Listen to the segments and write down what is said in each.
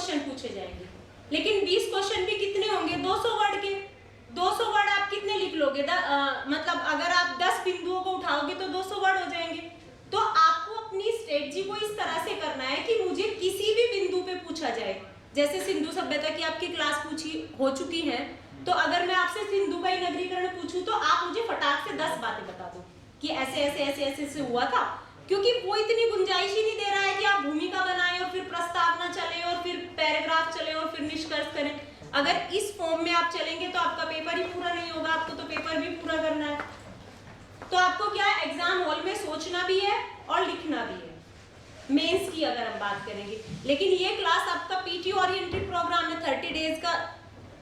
Question पूछे जाएंगे, लेकिन 20 क्वेश्चन भी कितने होंगे, 200 वर्ड के। 200 वर्ड आप कितने लिख लोगे? मतलब अगर आप 10 बिंदुओं को उठाओगे तो 200 वर्ड हो जाएंगे। तो आपको अपनी स्ट्रेटजी को इस तरह से करना है कि मुझे किसी भी बिंदु पे पूछा जाए, जैसे सिंधु सभ्यता की आपकी क्लास हो चुकी है, तो अगर मैं आपसे सिंधु का नगरीकरण पूछूं तो आप मुझे फटाक से 10 बातें बता दो कि ऐसे ऐसे ऐसे ऐसे ऐसे हुआ था, क्योंकि वो इतनी गुंजाइश ही नहीं दे रहा है कि आप भूमिका बनाएं और फिर प्रस्तावना चले और फिर पैराग्राफ चले और फिर निष्कर्ष करें। अगर इस फॉर्म में आप चलेंगे तो आपका पेपर ही पूरा नहीं होगा, आपको तो पेपर भी पूरा करना है। तो आपको क्या एग्जाम हॉल में सोचना भी है और लिखना भी है, मेंस की अगर हम बात करेंगे। लेकिन ये क्लास आपका पीटी ओरिएंटेड प्रोग्राम है, 30 डेज का,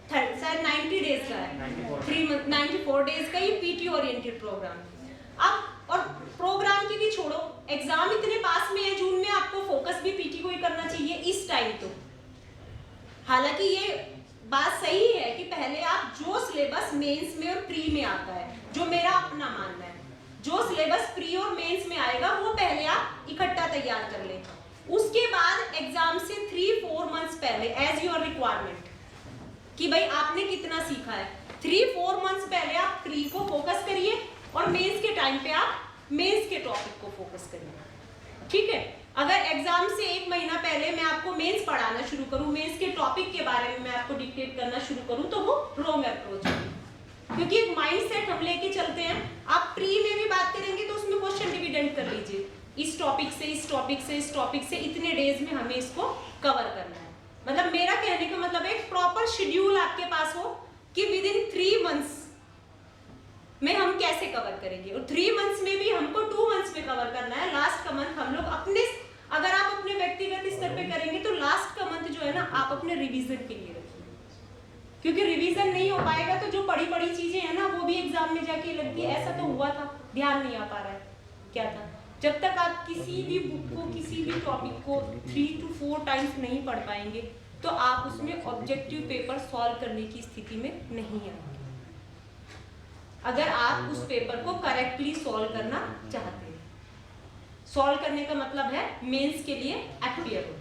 शायद 90 डेज का है, 94 डेज का ये पीटी ओरिएंटेड प्रोग्राम। अब और प्रोग्राम की भी छोड़ो, एग्जाम इतने पास में है जून में, आपको फोकस भी पीटी को ही करना चाहिए इस टाइम। तो हालांकि ये बात सही है कि पहले आप जो सिलेबस मेंस में और प्री में आता है, जो मेरा अपना मानना है, जो सिलेबस प्री और मेंस में आएगा वो पहले आप इकट्ठा तैयार कर लें। उसके बाद एग्जाम से 3-4 मंथ्स पहले एज योर रिक्वायरमेंट कि भाई आपने कितना सीखा है, 3-4 मंथ्स पहले आप प्री को फोकस करिए और मेंस के टाइम पे आप मेंस के टॉपिक को फोकस करिए, ठीक है। अगर एग्जाम से 1 महीना पहले मैं आपको मेंस पढ़ाना शुरू करूं, मेंस के टॉपिक के बारे में मैं आपको डिक्टेट करना शुरू करूं, तो वो रॉन्ग अप्रोच है, क्योंकि एक माइंडसेट हम लेके चलते हैं। आप प्री में भी बात करेंगे तो उसमें क्वेश्चन डिविडेंड कर लीजिए, इस टॉपिक से इस टॉपिक से इस टॉपिक से इतने डेज में हमें इसको कवर करना है। मतलब मेरा कहने का मतलब एक प्रॉपर शेड्यूल आपके पास हो कि विद इन 3 मंथ्स में हम कैसे कवर करेंगे, और 3 मंथ्स में भी हमको 2 मंथ्स में कवर करना है। लास्ट का मंथ हम लोग अपने, अगर आप अपने व्यक्तिगत स्तर पे करेंगे तो लास्ट का मंथ जो है ना आप अपने रिवीजन के लिए रखिए, क्योंकि रिवीजन नहीं हो पाएगा तो जो बड़ी बड़ी चीजें हैं ना वो भी एग्जाम में जाके लगती है, ऐसा तो हुआ था, ध्यान नहीं आ पा रहा है क्या था। जब तक आप किसी भी बुक को, किसी भी टॉपिक को 3 to 4 टाइम्स नहीं पढ़ पाएंगे तो आप उसमें ऑब्जेक्टिव पेपर सॉल्व करने की स्थिति में नहीं आएंगे, अगर आप उस पेपर को करेक्टली सॉल्व करना चाहते हैं। सॉल्व करने का मतलब है मेंस के लिए अपियर हो।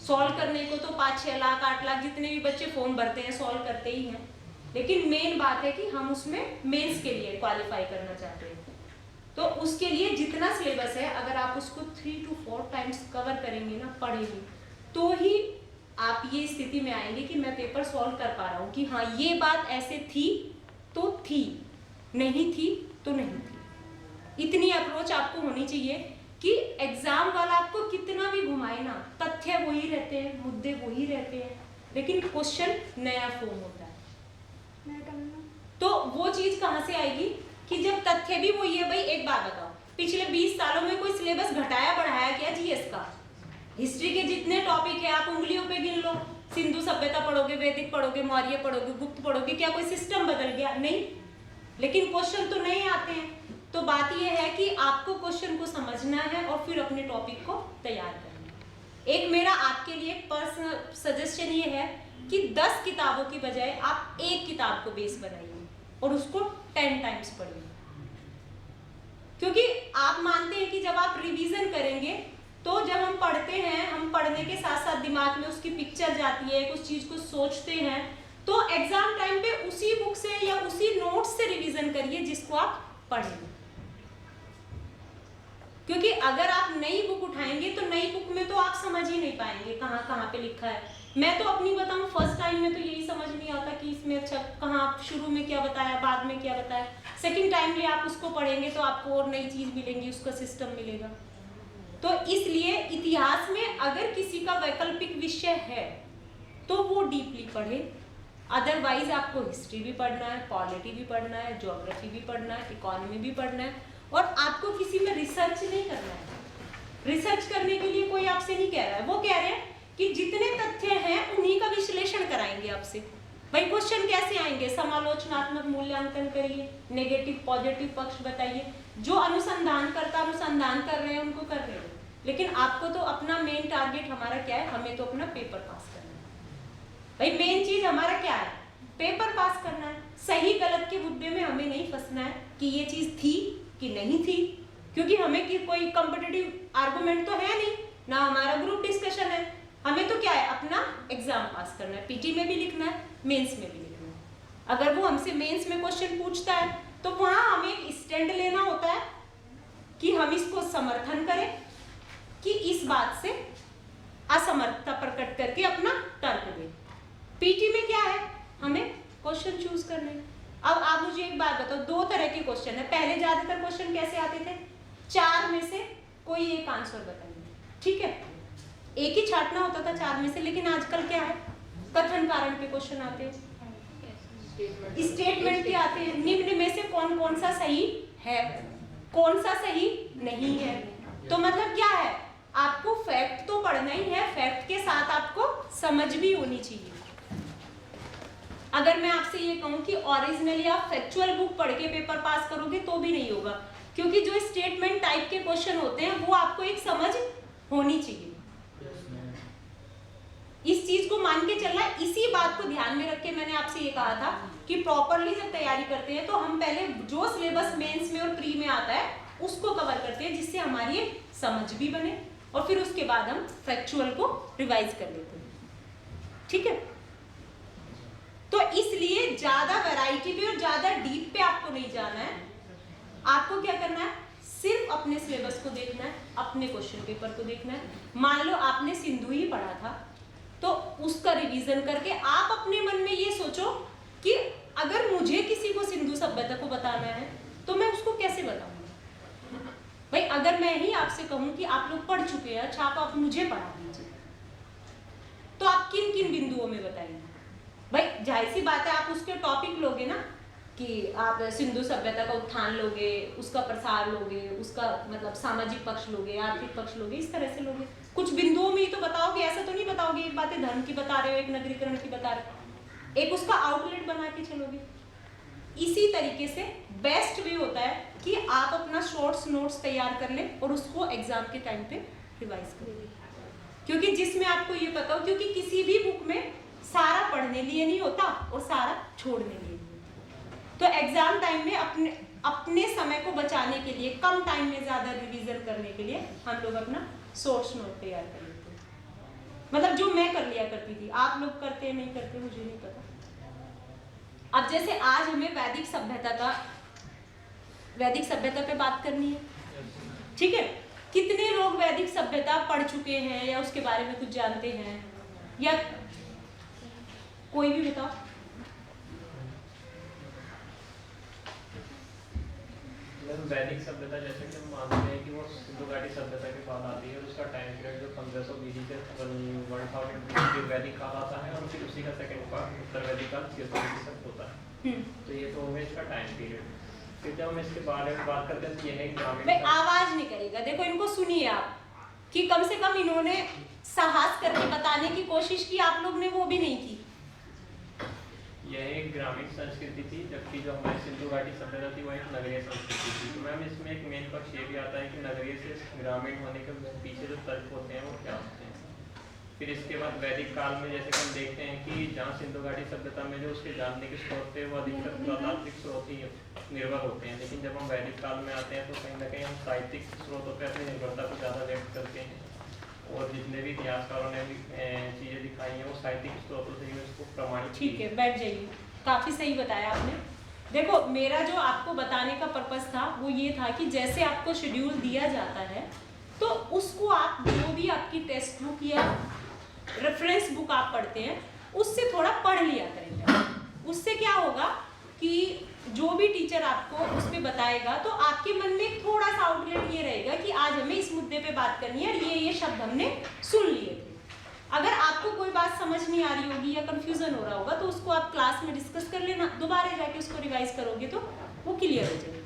सॉल्व करने को तो 5-6 लाख 8 लाख जितने भी बच्चे फॉर्म भरते हैं सॉल्व करते ही हैं, लेकिन मेन बात है कि हम उसमें मेंस के लिए क्वालिफाई करना चाहते हैं। तो उसके लिए जितना सिलेबस है अगर आप उसको 3 to 4 टाइम्स कवर करेंगे ना, पढ़ेंगे, तो ही आप ये स्थिति में आएंगे कि मैं पेपर सॉल्व कर पा रहा हूँ कि हाँ ये बात ऐसे थी तो थी, नहीं थी तो नहीं थी। इतनी अप्रोच आपको होनी चाहिए कि एग्जाम वाला आपको कितना भी घुमाए ना, तथ्य वही रहते हैं, मुद्दे वही रहते हैं, लेकिन क्वेश्चन नया फॉर्म होता है। तो वो चीज कहाँ से आएगी कि जब तथ्य भी वही है। भाई एक बात बताओ, पिछले 20 सालों में कोई सिलेबस घटाया बढ़ाया क्या जीएस का? हिस्ट्री के जितने टॉपिक है आप उंगलियों पे गिन लो, सिंधु सभ्यता पढ़ोगे, वैदिक पढ़ोगे, मौर्य पढ़ोगे, गुप्त पढ़ोगे, क्या कोई सिस्टम बदल गया? नहीं, लेकिन क्वेश्चन तो नए आते हैं। तो बात यह है कि आपको क्वेश्चन को समझना है और फिर अपने टॉपिक को तैयार करना है। एक मेरा आपके लिए पर्सनल सजेशन ये है कि 10 किताबों की बजाय आप एक किताब को बेस बनाइए और उसको 10 टाइम्स पढ़िए, क्योंकि आप मानते हैं कि जब आप रिवीजन करेंगे तो जब हम पढ़ते हैं, हम पढ़ने के साथ साथ दिमाग में उसकी पिक्चर जाती है, कुछ चीज को सोचते हैं, तो एग्जाम टाइम पे उसी बुक से या उसी नोट से रिवीजन करिए जिसको आप पढ़ेंगे। क्योंकि अगर आप नई बुक उठाएंगे तो नई बुक में तो आप समझ ही नहीं पाएंगे कहाँ कहाँ पे लिखा है। मैं तो अपनी बताऊं, फर्स्ट टाइम में तो यही समझ नहीं आता कि इसमें अच्छा कहाँ शुरू में क्या बताया, बाद में क्या बताया। सेकंड टाइम में आप उसको पढ़ेंगे तो आपको और नई चीज मिलेंगी, उसका सिस्टम मिलेगा। तो इसलिए इतिहास में अगर किसी का वैकल्पिक विषय है तो वो डीपली पढ़े, अदरवाइज आपको हिस्ट्री भी पढ़ना है, पॉलिटी भी पढ़ना है, ज्योग्राफी भी पढ़ना है, इकोनॉमी भी पढ़ना है, और आपको किसी में रिसर्च नहीं करना है। रिसर्च करने के लिए कोई आपसे नहीं कह रहा है, वो कह रहे हैं कि जितने तथ्य हैं उन्हीं का विश्लेषण कराएंगे आपसे। भाई क्वेश्चन कैसे आएंगे? समालोचनात्मक मूल्यांकन करिए, नेगेटिव पॉजिटिव पक्ष बताइए। जो अनुसंधानकर्ता अनुसंधान कर रहे हैं उनको कर रहे हैं, लेकिन आपको तो अपना मेन टारगेट हमारा क्या है? हमें तो अपना पेपर पास करना है। भाई मेन चीज हमारा क्या है? पेपर पास करना है। सही गलत के मुद्दे में हमें नहीं फंसना है कि ये चीज थी कि नहीं थी, क्योंकि हमें कोई कॉम्पिटिटिव आर्गुमेंट तो है नहीं ना, हमारा ग्रुप डिस्कशन है। हमें तो क्या करना है, पीटी में भी लिखना है, मेंस में भी लिखना है। अगर वो हमसे मेंस में क्वेश्चन पूछता है तो वहां हमें एक स्टैंड लेना होता है कि हम इसको समर्थन करें कि इस बात से असमर्थता प्रकट करके अपना तर्क दें। पीटी में क्या है, हमें क्वेश्चन चूज करने। अब आप मुझे एक बात बताओ, दो तरह के क्वेश्चन है। पहले ज्यादातर क्वेश्चन कैसे आते थे, 4 में से कोई एक आंसर बताइए, ठीक है, एक ही छांटना होता था 4 में से। लेकिन आजकल क्या है, कथन कारण के क्वेश्चन आते हैं, स्टेटमेंट के आते हैं, निम्न में से कौन कौन सा सही है, कौन सा सही नहीं है। तो मतलब क्या है, आपको फैक्ट तो पढ़ना ही है, फैक्ट के साथ आपको समझ भी होनी चाहिए। अगर मैं आपसे ये कहूं कि ओरिजिनली आप फैक्चुअल बुक पढ़ के पेपर पास करोगे तो भी नहीं होगा, क्योंकि जो स्टेटमेंट टाइप के क्वेश्चन होते हैं वो आपको एक समझ होनी चाहिए। इस चीज को मान के चलना, इसी बात को ध्यान में रख के मैंने आपसे ये कहा था कि प्रॉपरली जब तैयारी करते हैं तो हम पहले जो सिलेबस मेंस में और प्री में आता है उसको कवर करते हैं, जिससे हमारी एक समझ भी बने, और फिर उसके बाद हम फैक्चुअल को रिवाइज कर लेते हैं, ठीक है। तो इसलिए ज्यादा वैरायटी पे और ज्यादा डीप पे आपको नहीं जाना है। आपको क्या करना है, सिर्फ अपने सिलेबस को देखना है, अपने क्वेश्चन पेपर को देखना है। मान लो आपने सिंधु ही पढ़ा था तो उसका रिवीजन करके आप अपने मन में ये सोचो कि अगर मुझे किसी को सिंधु सभ्यता को बताना है तो मैं उसको कैसे बताऊंगा। भाई अगर मैं ही आपसे कहूं कि आप लोग पढ़ चुके हैं, अच्छा आप मुझे पढ़ा दीजिए, तो आप किन किन बिंदुओं में बताएंगे। भाई जाहिर सी बात है, आप उसके टॉपिक लोगे ना, कि आप सिंधु सभ्यता का उत्थान लोगे, उसका प्रसार लोगे, उसका मतलब सामाजिक पक्ष लोगे, आर्थिक पक्ष लोगे, इस तरह से लोगे। कुछ बिंदुओं में ही तो बताओगे, ऐसा तो नहीं बताओगे एक बातें धर्म की बता रहे हो, एक नगरीकरण की बता रहे हो, एक उसका आउटलेट बना के चलोगे। इसी तरीके से बेस्ट वे होता है कि आप अपना शॉर्ट्स नोट्स तैयार कर लें और उसको एग्जाम के टाइम पे रिवाइज करेंगे, क्योंकि जिसमें आपको ये पता हो, क्योंकि किसी भी बुक में सारा पढ़ने लिए नहीं होता और सारा छोड़ने लिए नहीं होता। तो एग्जाम टाइम में अपने समय को बचाने के लिए, कम टाइम में ज्यादा रिवीजन करने के लिए हम लोग अपना सोर्स नोट तैयार कर लेते हैं। मतलब जो मैं कर लिया करती थी, आप लोग करते हैं नहीं करते मुझे नहीं पता। अब जैसे आज हमें वैदिक सभ्यता पे बात करनी है, ठीक है। कितने लोग वैदिक सभ्यता पढ़ चुके हैं या उसके बारे में कुछ जानते हैं, या कोई भी बताओ। वैदिक सभ्यता जैसे कि हम मानते हैं कि वो सिंधु घाटी सभ्यता के बाद आती है, उसका टाइम पीरियड जो 1500 BC से 1000 वैदिक काल आता है, और फिर उसी का सेकंड पार्ट उत्तर वैदिक काल 600 BC तक होता है। तो ये तो होगा इसका टाइम पीरियड। फिर जब हम इसके बारे में बात करते हैं तो यह है ग्रामीण। आवाज नहीं करेगा, देखो इनको सुनिए आप, कि कम से कम इन्होंने साहस करके बताने की कोशिश की, आप लोग ने वो भी नहीं की। यह एक ग्रामीण संस्कृति थी, जबकि जो हमारी सिंधु घाटी सभ्यता थी वह एक नगरीय संस्कृति थी। तो मैम इसमें एक मेन पक्ष ये भी आता है कि नगरीय से ग्रामीण होने के पीछे जो तर्क होते हैं वो क्या होते हैं। फिर इसके बाद वैदिक काल में जैसे कि हम देखते हैं कि जहाँ सिंधु घाटी सभ्यता में जो उसके जानने के स्रोत थे वो अधिकतर पुरातात्विक स्रोत ही निर्भर होते हैं, लेकिन जब हम वैदिक काल में आते हैं तो कहीं ना कहीं हम साहित्यिक स्रोतों पर अपनी निर्भरता को ज़्यादा व्यक्त करते हैं, और जितने भी इतिहासकारों ने भी चीजें दिखाई हैं वो साहित्यिक स्रोतों से ही उसको प्रमाणित। ठीक है, बैठ जाइए, काफी सही बताया आपने। देखो मेरा जो आपको बताने का पर्पस था वो ये था कि जैसे आपको शेड्यूल दिया जाता है तो उसको आप जो भी आपकी टेक्स्ट बुक या रेफरेंस बुक आप पढ़ते हैं उससे थोड़ा पढ़ लिया करेंगे। उससे क्या होगा कि जो भी टीचर आपको उस पर बताएगा तो आपके मन में थोड़ा सा आउटलेट ये रहेगा कि आज हमें इस मुद्दे पे बात करनी है, ये शब्द हमने सुन लिए थे। अगर आपको कोई बात समझ नहीं आ रही होगी या कंफ्यूजन हो रहा होगा तो उसको आप क्लास में डिस्कस कर लेना, दोबारा जाके उसको रिवाइज करोगे तो वो क्लियर हो जाएगी।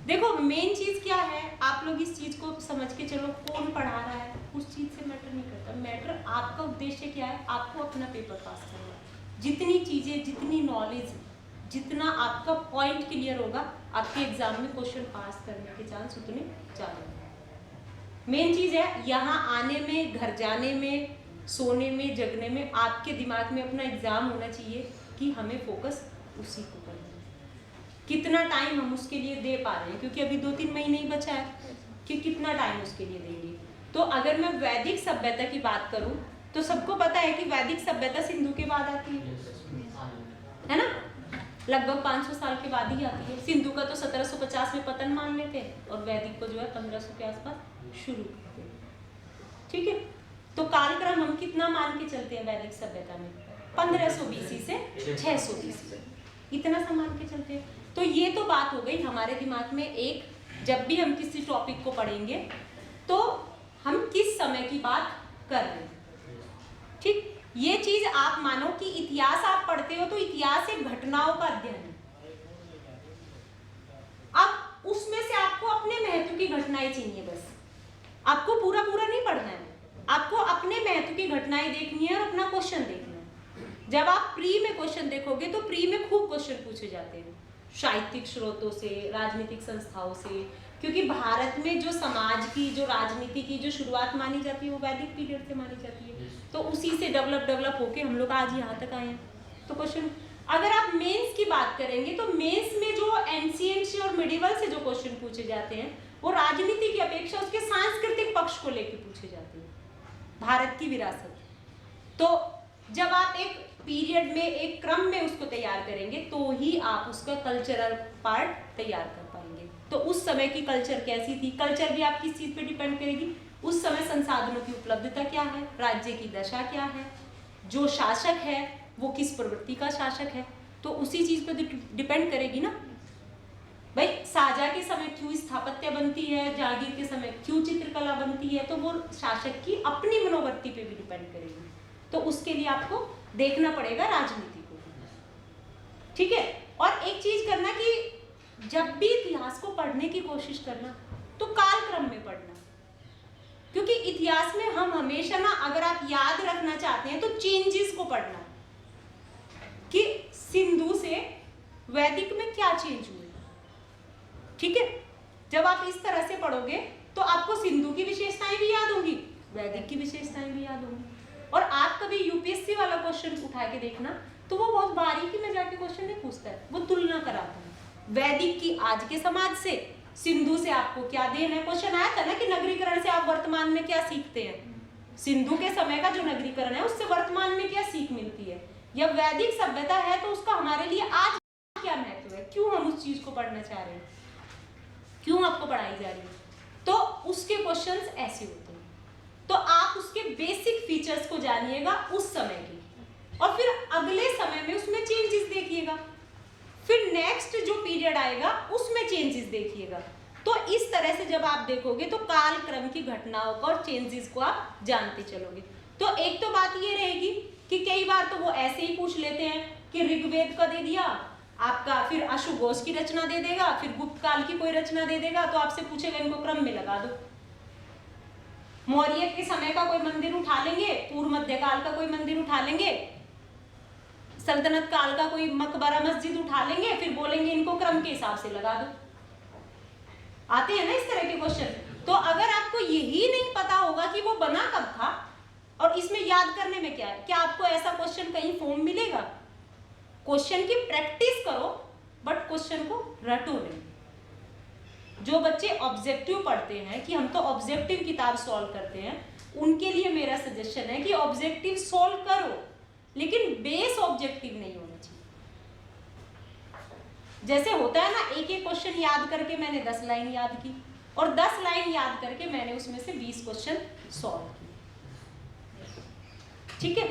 देखो मेन चीज क्या है, आप लोग इस चीज को समझ के चलो, कौन पढ़ा रहा है उस चीज से मैटर नहीं करता। मैटर आपका उद्देश्य क्या है, आपको अपना पेपर पास करना है। जितनी चीजें, जितनी नॉलेज, जितना आपका पॉइंट क्लियर होगा, आपके एग्जाम में क्वेश्चन पास करने के चांस उतने ज्यादा। मेन चीज है यहाँ आने में, घर जाने में, सोने में, जगने में आपके दिमाग में अपना एग्जाम होना चाहिए कि हमें फोकस उसी को करना है। कितना टाइम हम उसके लिए दे पा रहे हैं, क्योंकि अभी 2-3 महीने ही बचा है कि कितना टाइम उसके लिए देंगे। तो अगर मैं वैदिक सभ्यता की बात करूं तो सबको पता है कि वैदिक सभ्यता सिंधु के बाद आती है ना, लगभग 500 साल के बाद ही आती है। सिंधु का तो 1750 में पतन मान लेते हैं और वैदिक को जो है 1500 के आसपास शुरू करते हैं। ठीक है, तो कालक्रम हम कितना मान के चलते हैं वैदिक सभ्यता में? 1500 BC से 600 BC, इतना सा मान के चलते हैं। तो ये तो बात हो गई हमारे दिमाग में एक, जब भी हम किसी टॉपिक को पढ़ेंगे तो हम किस समय की बात कर रहे हैं। ठीक, ये चीज आप मानो कि इतिहास आप पढ़ते हो तो इतिहास एक घटनाओं का अध्ययन है। अब उसमें से आपको अपने महत्व की घटनाएं चाहिए, बस आपको पूरा पूरा नहीं पढ़ना है, आपको अपने महत्व की घटनाएं देखनी है और अपना क्वेश्चन देखना है। जब आप प्री में क्वेश्चन देखोगे तो प्री में खूब क्वेश्चन पूछे जाते हैं साहित्यिक स्रोतों से, राजनीतिक संस्थाओं से, क्योंकि भारत में जो समाज की, जो राजनीति की जो शुरुआत मानी जाती है वो वैदिक पीरियड से मानी जाती है। तो उसी से डेवलप होके हम लोग आज यहाँ तक आए हैं। तो क्वेश्चन, अगर आप मेंस की बात करेंगे तो मेंस में जो एंशिएंट से और मिडिवल से जो क्वेश्चन पूछे जाते हैं वो राजनीति की अपेक्षा उसके सांस्कृतिक पक्ष को लेकर पूछे जाते हैं, भारत की विरासत। तो जब आप एक पीरियड में, एक क्रम में उसको तैयार करेंगे तो ही आप उसका कल्चरल पार्ट तैयार कर पाएंगे। तो उस समय की कल्चर कैसी थी, कल्चर भी आप किस चीज पे डिपेंड करेगी, उस समय संसाधनों की उपलब्धता क्या है, राज्य की दशा क्या है, जो शासक है वो किस प्रवृत्ति का शासक है, तो उसी चीज पे डिपेंड करेगी ना। भाई शाहजहां के समय क्यों स्थापत्य बनती है, जहांगीर के समय क्यों चित्रकला बनती है, तो वो शासक की अपनी मनोवृत्ति पे भी डिपेंड करेगी। तो उसके लिए आपको देखना पड़ेगा राजनीति को। ठीक है, और एक चीज करना कि जब भी इतिहास को पढ़ने की कोशिश करना तो कालक्रम में पढ़ना, क्योंकि इतिहास में हम हमेशा ना, अगर आप याद रखना चाहते हैं तो चेंजेस को पढ़ना कि सिंधु से वैदिक में क्या चेंज हुए। ठीक है, जब आप इस तरह से पढ़ोगे तो आपको सिंधु की विशेषताएं भी याद होंगी, वैदिक की विशेषताएं भी याद होंगी। और आप कभी यूपीएससी वाला क्वेश्चन उठा के देखना तो वो बहुत बारीकी में जाके क्वेश्चन नहीं पूछता है, वो तुलना कराता है वैदिक की आज के समाज से, सिंधु से आपको क्या देन है। क्वेश्चन आया था ना कि नगरीकरण से आप वर्तमान में क्या सीखते हैं, सिंधु के समय का जो नगरीकरण है उससे वर्तमान में क्या सीख मिलती है, या वैदिक सभ्यता है तो उसका हमारे लिए आज क्या महत्व है, क्यों हम उस चीज को पढ़ना चाह रहे हैं, क्यों आपको पढ़ाई जा रही है। तो उसके क्वेश्चंस ऐसे होते हैं। तो आप उसके बेसिक फीचर्स को जानिएगा उस समय की, और फिर अगले समय में उसमें चेंजेस देखिएगा, फिर नेक्स्ट जो पीरियड आएगा उसमें चेंजेस देखिएगा। तो इस तरह से जब आप देखोगे तो कालक्रम की घटनाओं को और चेंजेस को आप जानते चलोगे। तो एक तो बात ये रहेगी कि कई बार तो वो ऐसे ही पूछ लेते हैं कि ऋग्वेद का दे दिया आपका, फिर अशुघोष की रचना दे देगा, फिर गुप्त काल की कोई रचना दे देगा, तो आपसे पूछेगा इनको क्रम में लगा दो। मौर्य के समय का कोई मंदिर उठा लेंगे, पूर्व मध्यकाल का कोई मंदिर उठा लेंगे, सल्तनत काल का कोई मकबरा मस्जिद उठा लेंगे, फिर बोलेंगे इनको क्रम के हिसाब से लगा दो। आते हैं ना इस तरह के क्वेश्चन। तो अगर आपको यही नहीं पता होगा कि वो बना कब था और इसमें याद करने में क्या है, क्या आपको ऐसा क्वेश्चन कहीं फॉर्म मिलेगा? क्वेश्चन की प्रैक्टिस करो बट क्वेश्चन को रटो नहीं। जो बच्चे ऑब्जेक्टिव पढ़ते हैं कि हम तो ऑब्जेक्टिव किताब सॉल्व करते हैं, उनके लिए मेरा सजेशन है कि ऑब्जेक्टिव सॉल्व करो लेकिन बेस ऑब्जेक्टिव नहीं होना चाहिए। जैसे होता है ना, एक एक क्वेश्चन याद करके मैंने 10 लाइन याद की और 10 लाइन याद करके मैंने उसमें से 20 क्वेश्चन सॉल्व किए। ठीक है,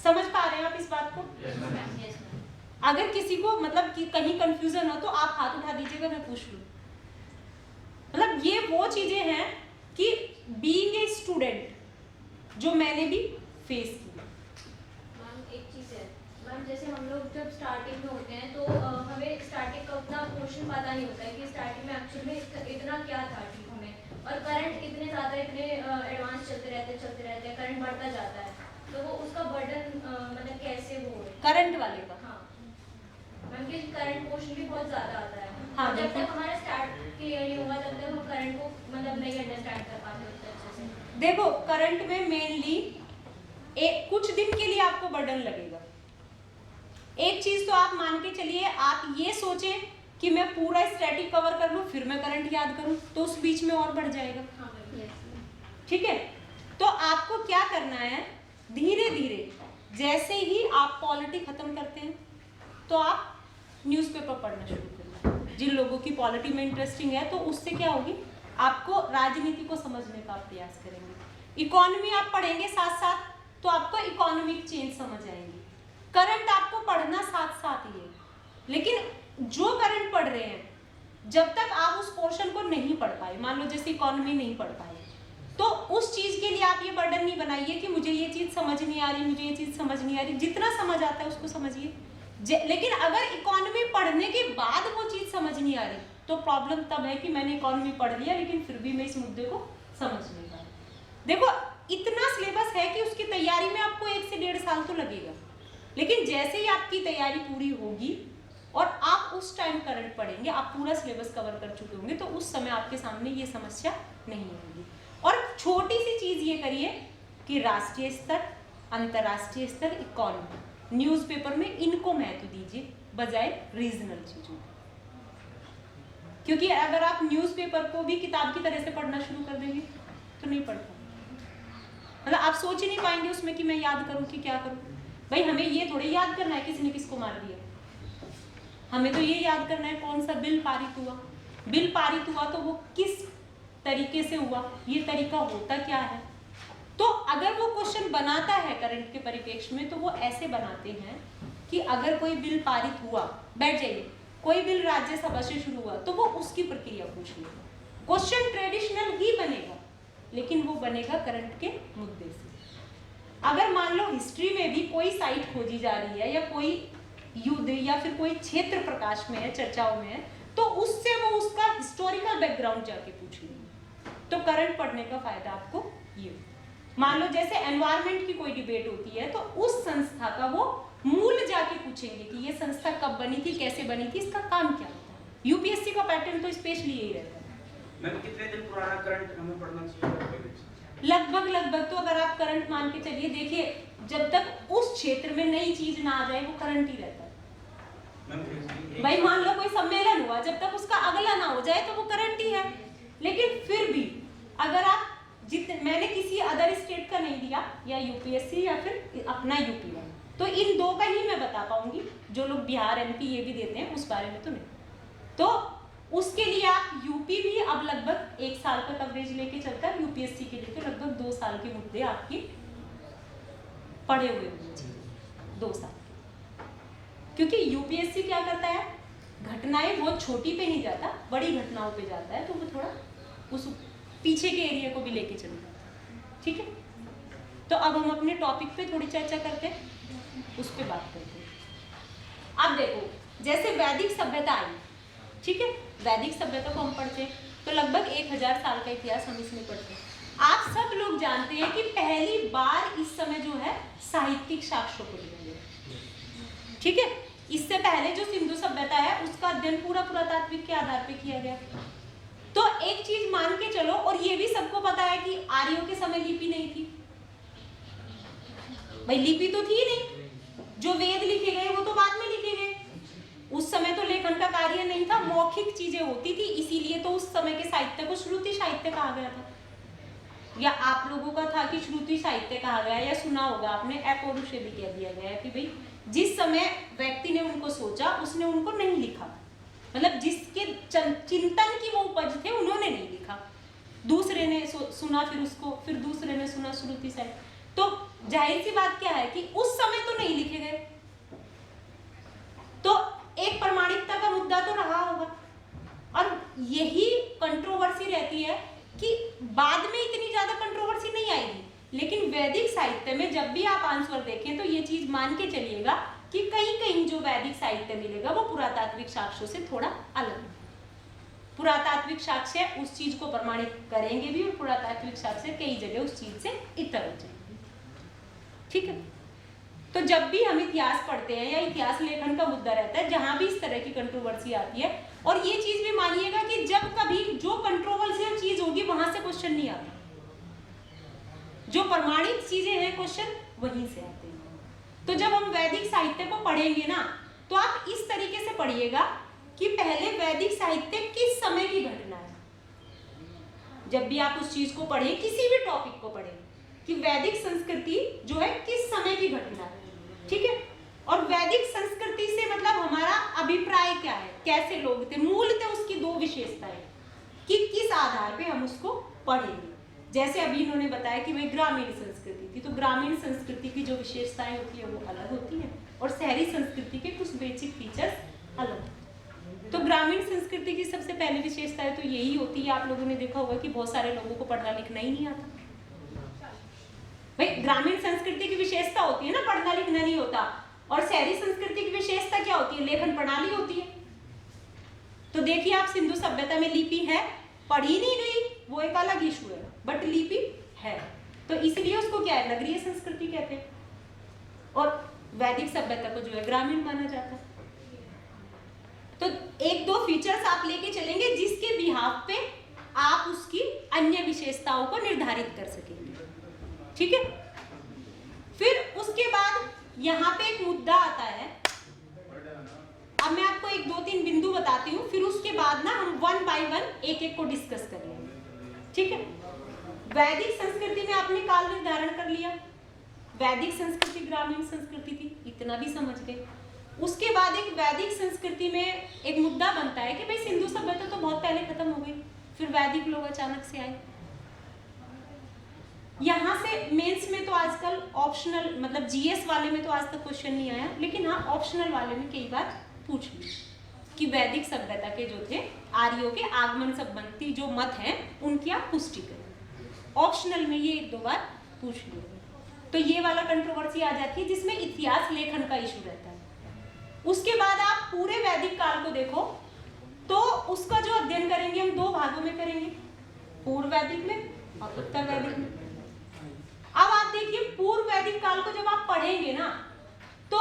समझ पा रहे हैं आप इस बात को? yes, अगर किसी को मतलब कि कहीं कंफ्यूजन हो तो आप हाथ उठा दीजिएगा, मैं पूछ लूं। मतलब ये वो चीजें हैं कि बीइंग ए स्टूडेंट जो मैंने भी फेस की। मैम एक चीज़ है मैम, जैसे हम लोग जब स्टार्टिंग में होते हैं तो हमें स्टार्टिंग का उतना पोर्शन पता नहीं होता है कि स्टार्टिंग में एक्चुअली में इतना क्या था ठीक हमें, और करंट इतने ज़्यादा इतने एडवांस चलते रहते हैं, करंट बढ़ता जाता है, तो वो उसका बर्डन मतलब कैसे वो करंट वाले का? हाँ मैम, कि करंट पोर्शन भी बहुत ज़्यादा आता है। हाँ, जब तक हमारा स्टार्ट क्लियर नहीं होगा तब तक हम करंट को मतलब नहीं अंडरस्टैंड कर पाते उतने अच्छे से। देखो करंट में मेनली कुछ दिन के लिए आपको बर्डन लगेगा। एक चीज तो आप मान के चलिए, आप ये सोचें कि मैं पूरा स्टैटिक कवर कर लूं फिर मैं करंट याद करूं, तो उस बीच में और बढ़ जाएगा। ठीक है, तो आपको क्या करना है, धीरे धीरे जैसे ही आप पॉलिटी खत्म करते हैं तो आप न्यूज़पेपर पढ़ना शुरू करिए। जिन लोगों की पॉलिटी में इंटरेस्टिंग है तो उससे क्या होगी, आपको राजनीति को समझने का प्रयास करेंगे। इकोनॉमी आप पढ़ेंगे साथ साथ तो आपको इकोनॉमिक चेंज समझ आएंगी। करंट आपको पढ़ना साथ साथ ही है, लेकिन जो करंट पढ़ रहे हैं जब तक आप उस पोर्शन को नहीं पढ़ पाए, मान लो जैसे इकोनॉमी नहीं पढ़ पाए, तो उस चीज के लिए आप ये बर्डन नहीं बनाइए कि मुझे ये चीज समझ नहीं आ रही, मुझे ये चीज समझ नहीं आ रही। जितना समझ आता है उसको समझिए। लेकिन अगर इकोनॉमी पढ़ने के बाद वो चीज समझ नहीं आ रही तो प्रॉब्लम तब है कि मैंने इकोनॉमी पढ़ लिया लेकिन फिर भी मैं इस मुद्दे को समझ नहीं पा रही। देखो इतना सिलेबस है कि उसकी तैयारी में आपको 1 से 1.5 साल तो लगेगा, लेकिन जैसे ही आपकी तैयारी पूरी होगी और आप उस टाइम करंट पढ़ेंगे, आप पूरा सिलेबस कवर कर चुके होंगे, तो उस समय आपके सामने ये समस्या नहीं होगी। और छोटी सी चीज ये करिए कि राष्ट्रीय स्तर, अंतर्राष्ट्रीय स्तर, इकोनॉमी, न्यूज़पेपर में इनको महत्व दीजिए बजाय रीजनल चीजों। क्योंकि अगर आप न्यूज़पेपर को भी किताब की तरह से पढ़ना शुरू कर देंगे तो नहीं पढ़ पाएंगे, मतलब आप सोच ही नहीं पाएंगे उसमें कि मैं याद करूं कि क्या करूं। भाई हमें ये थोड़े याद करना है किसी ने किसको मार दिया, हमें तो ये याद करना है कौन सा बिल पारित हुआ, बिल पारित हुआ तो वो किस तरीके से हुआ, ये तरीका होता क्या है। तो अगर वो क्वेश्चन बनाता है करंट के परिप्रेक्ष्य में तो वो ऐसे बनाते हैं कि अगर कोई बिल पारित हुआ, बैठ जाइए, कोई बिल राज्यसभा से शुरू हुआ तो वो उसकी प्रक्रिया पूछ लेगा। क्वेश्चन ट्रेडिशनल ही बनेगा लेकिन वो बनेगा करंट के मुद्दे से। अगर मान लो हिस्ट्री में भी कोई साइट खोजी जा रही है या कोई युद्ध या फिर कोई क्षेत्र प्रकाश में है, चर्चाओं में है, तो उससे वो उसका हिस्टोरिकल बैकग्राउंड जाके पूछ लेंगे। तो करंट पढ़ने का फायदा आपको ये, मान लो जैसे एनवायरनमेंट की कोई डिबेट होती है तो उस संस्था का वो मूल जाके पूछेंगे कि ये संस्था कब बनी थी, कैसे बनी थी, इसका काम क्या होता है। यूपीएससी का पैटर्न तो स्पेशली यही रहता है। मैम कितने दिन पुराना करंट हमें पढ़ना चाहिए? लगभग तो अगर आप करंट मान के चलिए, देखिए जब तक उस क्षेत्र में नई चीज ना आ जाए वो करंट ही रहता है। भाई मान लो कोई सम्मेलन हुआ, जब तक उसका अगला ना हो जाए तो वो करंट ही है। लेकिन फिर भी अगर आप मैंने किसी अदर स्टेट का नहीं दिया या यूपीएससी या फिर अपना यूपी वाला, तो इन दो का ही मैं बता पाऊंगी। जो लोग बिहार एमपी ये भी देते हैं उस बारे में तो नहीं। तो उसके लिए आप यूपी भी अब लगभग 1 साल का कवरेज लेके चलता है, यूपीएससी के लिए तो लगभग 2 साल के मुद्दे आपके पड़े हुए होने चाहिए, 2 साल। क्योंकि यूपीएससी क्या करता है, घटनाएं बहुत छोटी पे नहीं जाता, बड़ी घटनाओं पे जाता है, तो वो थोड़ा उस पीछे के एरिया को भी लेके चल जाता है। ठीक है, तो अब हम अपने टॉपिक पे थोड़ी चर्चा करते हैं, उस पर बात करते हैं। अब देखो जैसे वैदिक सभ्यता आई, ठीक है, वैदिक सभ्यता को हम पढ़ते हैं तो लगभग 1000 साल का इतिहास हम इसमें पढ़ते हैं। आप सब लोग जानते हैं कि पहली बार इस समय जो है साहित्यिक साक्ष्यों को लिया गया। ठीक है, इससे पहले जो सिंधु सभ्यता है उसका अध्ययन पूरा पुरातात्विक के आधार पर किया गया। तो एक चीज मान के चलो, और ये भी सबको पता है कि आर्यों के समय लिपि नहीं थी। भाई लिपि तो थी नहीं, जो वेद लिखे गए वो तो बाद में लिखे गए। उस समय तो लेखन का कार्य नहीं था, मौखिक चीजें होती थी, इसीलिए तो उस समय के साहित्य को श्रुति साहित्य कहा गया था। या आप लोगों का था कि श्रुति साहित्य कहा गया, या सुना होगा आपने अपौरुषे भी कह दिया गया है कि भाई जिस समय व्यक्ति ने उनको सोचा उसने उनको नहीं लिखा, मतलब जिसके चिंतन की वो उपज थे उन्होंने नहीं लिखा, दूसरे ने सुना, फिर उसको फिर दूसरे ने सुना, श्रुति साहित्य। तो जाहिर सी बात क्या है कि उस समय तो नहीं लिखे गए, तो एक प्रमाणिकता का मुद्दा तो रहा होगा। और यही कंट्रोवर्सी रहती है कि बाद में इतनी ज्यादा कंट्रोवर्सी नहीं आएगी, लेकिन वैदिक साहित्य में जब भी आप आंसर देखें तो ये चीज मान के चलिएगा कि कहीं कहीं जो वैदिक साहित्य मिलेगा वो पुरातात्विक साक्ष्यों से थोड़ा अलग है। पुरातात्विक साक्ष्य उस चीज को प्रमाणित करेंगे भी, और पुरातात्विक साक्ष्य कई जगह उस चीज से इतर हो जाएंगे। ठीक है, तो जब भी हम इतिहास पढ़ते हैं या इतिहास लेखन का मुद्दा रहता है, जहां भी इस तरह की कंट्रोवर्सी आती है, और ये चीज भी मानिएगा कि जब कभी जो कंट्रोवर्शियल चीज होगी वहां से क्वेश्चन नहीं आता, जो प्रमाणित चीजें हैं क्वेश्चन वहीं से आते हैं। तो जब हम वैदिक साहित्य को पढ़ेंगे ना, तो आप इस तरीके से पढ़िएगा कि पहले वैदिक साहित्य किस समय की घटना है। जब भी आप उस चीज को पढ़ें, किसी भी टॉपिक को पढ़ें, कि वैदिक संस्कृति जो है किस समय की घटना है, ठीक है। और वैदिक संस्कृति से मतलब हमारा अभिप्राय क्या है, कैसे लोग थे, मूलतः उसकी दो विशेषताएं कि किस आधार पे हम उसको पढ़ेंगे। जैसे अभी इन्होंने बताया कि भाई ग्रामीण संस्कृति थी, तो ग्रामीण संस्कृति की जो विशेषताएं होती है वो अलग होती हैं और शहरी संस्कृति के कुछ बेसिक फीचर्स अलग। तो ग्रामीण संस्कृति की सबसे पहली विशेषताएं तो यही होती है, आप लोगों ने देखा होगा कि बहुत सारे लोगों को पढ़ना लिखना ही नहीं आता। भाई ग्रामीण संस्कृति की विशेषता होती है ना पढ़ना लिखना नहीं होता, और शहरी संस्कृति की विशेषता क्या होती है, लेखन प्रणाली होती है। तो देखिए आप सिंधु सभ्यता में लिपि है, पढ़ी नहीं गई वो एक अलग इशू है, बट लिपि है, तो इसलिए उसको क्या है, नगरीय संस्कृति कहते हैं। और वैदिक सभ्यता को जो है ग्रामीण माना जाता है। तो एक दो फीचर्स आप लेके चलेंगे जिसके बिहाफ पे आप उसकी अन्य विशेषताओं को निर्धारित कर सकेंगे, ठीक है। फिर उसके बाद यहाँ पे एक मुद्दा आता है, अब मैं आपको एक दो तीन बिंदु बताती हूँ, फिर उसके बाद ना हम वन बाय वन एक एक को डिस्कस करेंगे, ठीक है। वैदिक संस्कृति में आपने काल निर्धारण कर लिया, वैदिक संस्कृति ग्रामीण संस्कृति थी, इतना भी समझ गए। उसके बाद एक वैदिक संस्कृति में एक मुद्दा बनता है कि भाई सिंधु सभ्यता तो बहुत पहले खत्म हो गई, फिर वैदिक लोग अचानक से आए। यहाँ से मेंस में तो आजकल ऑप्शनल मतलब जीएस वाले में तो आज तक क्वेश्चन नहीं आया, लेकिन हाँ ऑप्शनल वाले में कई बार पूछ लिया कि वैदिक सभ्यता के जो थे आर्यों के आगमन संबंधी जो मत हैं उनकी आप पुष्टि करें। ऑप्शनल में ये एक दो बार पूछ लिया, तो ये वाला कंट्रोवर्सी आ जाती है जिसमें इतिहास लेखन का इशू रहता है। उसके बाद आप पूरे वैदिक काल को देखो तो उसका जो अध्ययन करेंगे हम दो भागों में करेंगे, पूर्व वैदिक में और उत्तर वैदिक में। अब आप देखिए पूर्व वैदिक काल को जब आप पढ़ेंगे ना तो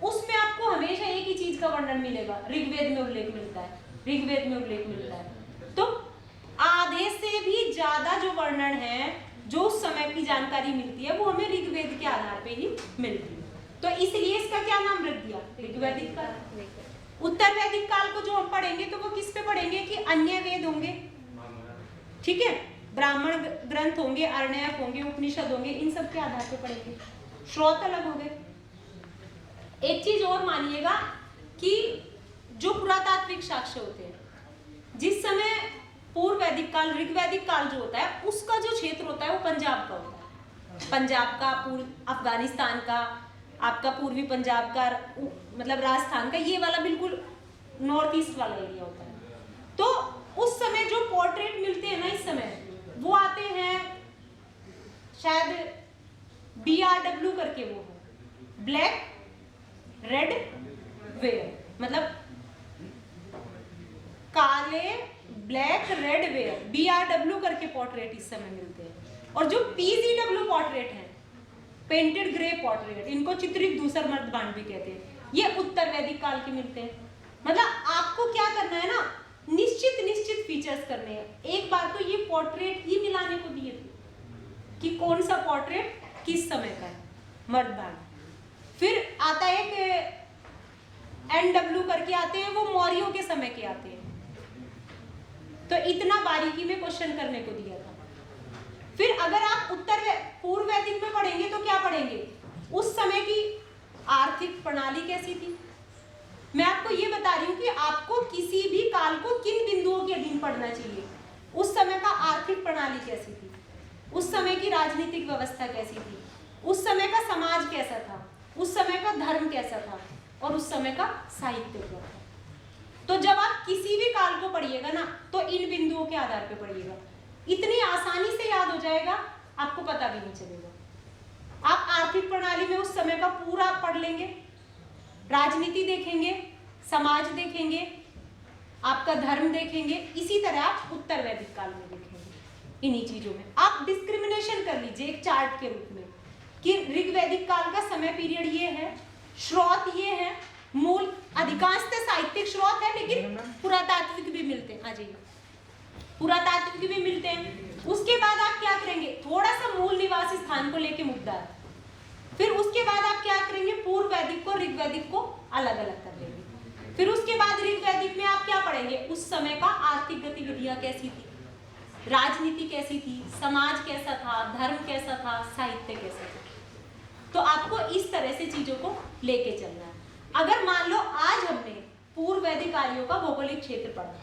उसमें आपको हमेशा एक ही चीज का वर्णन मिलेगा, ऋग्वेद में उल्लेख मिलता है, ऋग्वेद में उल्लेख मिलता है। तो आधे से भी ज्यादा जो वर्णन है, जो उस समय की जानकारी मिलती है, वो हमें ऋग्वेद के आधार पे ही मिलती है। तो इसलिए इसका क्या नाम रख दिया, ऋग्वैदिक काल। उत्तर वैदिक काल को जो हम पढ़ेंगे तो वो किस पे पढ़ेंगे कि अन्य वेद होंगे, ठीक है, ब्राह्मण ग्रंथ होंगे, अरण्यक होंगे, उपनिषद होंगे, इन सब के आधार पे पढ़ेंगे। श्रोत अलग हो गए। एक चीज और मानिएगा कि जो पुरातात्विक साक्ष्य होते हैं, जिस समय पूर्व वैदिक काल ऋग्वैदिक काल जो होता है उसका जो क्षेत्र होता है वो पंजाब का होता है, पंजाब का, पूर्व अफगानिस्तान का, आपका पूर्वी पंजाब का, मतलब राजस्थान का, ये वाला बिल्कुल नॉर्थ ईस्ट वाला एरिया होता है। तो उस समय जो पोर्ट्रेट मिलते हैं ना इस समय वो आते हैं शायद BRW करके, वो है ब्लैक रेड वेयर, मतलब काले ब्लैक रेड वेयर, BRW करके पोर्ट्रेट इस समय मिलते हैं। और जो PGW पोर्ट्रेट है, पेंटेड ग्रे पोर्ट्रेट, इनको चित्रित दूसर मर्दबाण भी कहते हैं, ये उत्तर वैदिक काल के मिलते हैं। मतलब आपको क्या करना है ना, निश्चित फीचर्स करने हैं। एक बार तो ये पोर्ट्रेट ही मिलाने को दिए थे कि कौन सा पोर्ट्रेट किस समय का है, मर्दबाण। फिर आता है कि NW करके आते हैं, वो मौर्यों के समय के आते हैं। तो इतना बारीकी में क्वेश्चन करने को दिया था। फिर अगर आप पूर्व वैदिक में पढ़ेंगे तो क्या पढ़ेंगे, उस समय की आर्थिक प्रणाली कैसी थी। मैं आपको ये बता रही हूँ कि आपको किसी भी काल को किन बिंदुओं के अधीन पढ़ना चाहिए। उस समय का आर्थिक प्रणाली कैसी थी, उस समय की राजनीतिक व्यवस्था कैसी थी, उस समय का समाज कैसा था, उस समय का धर्म कैसा था, और उस समय का साहित्य क्या था। तो जब आप किसी भी काल को पढ़िएगा ना तो इन बिंदुओं के आधार पर पढ़िएगा, इतनी आसानी से याद हो जाएगा, आपको पता भी नहीं चलेगा। आप आर्थिक प्रणाली में उस समय का पूरा पढ़ लेंगे, राजनीति देखेंगे, समाज देखेंगे, आपका धर्म देखेंगे। इसी तरह आप उत्तर वैदिक काल में देखेंगे। इन्हीं चीजों में आप डिस्क्रिमिनेशन कर लीजिए एक चार्ट के रूप में कि ऋग्वैदिक काल का समय पीरियड ये है, स्रोत ये है, मूल अधिकांशतः साहित्यिक स्रोत है, लेकिन पुरातात्विक भी मिलते हैं। आ जाइए, पुरातात्विक भी मिलते हैं। उसके बाद आप क्या करेंगे, थोड़ा सा मूल निवासी स्थान को लेके मुद्दा है। फिर उसके बाद आप क्या करेंगे, पूर्व वैदिक को ऋग्वैदिक को अलग अलग कर लेंगे। फिर उसके बाद ऋग्वैदिक में आप क्या पढ़ेंगे, उस समय का आर्थिक गतिविधियां कैसी थी, राजनीति कैसी थी, समाज कैसा था, धर्म कैसा था, साहित्य कैसा था। तो आपको इस तरह से चीजों को लेके चलना है। अगर मान लो आज हमने पूर्व वैदिक आर्यों का भौगोलिक क्षेत्र पढ़ा,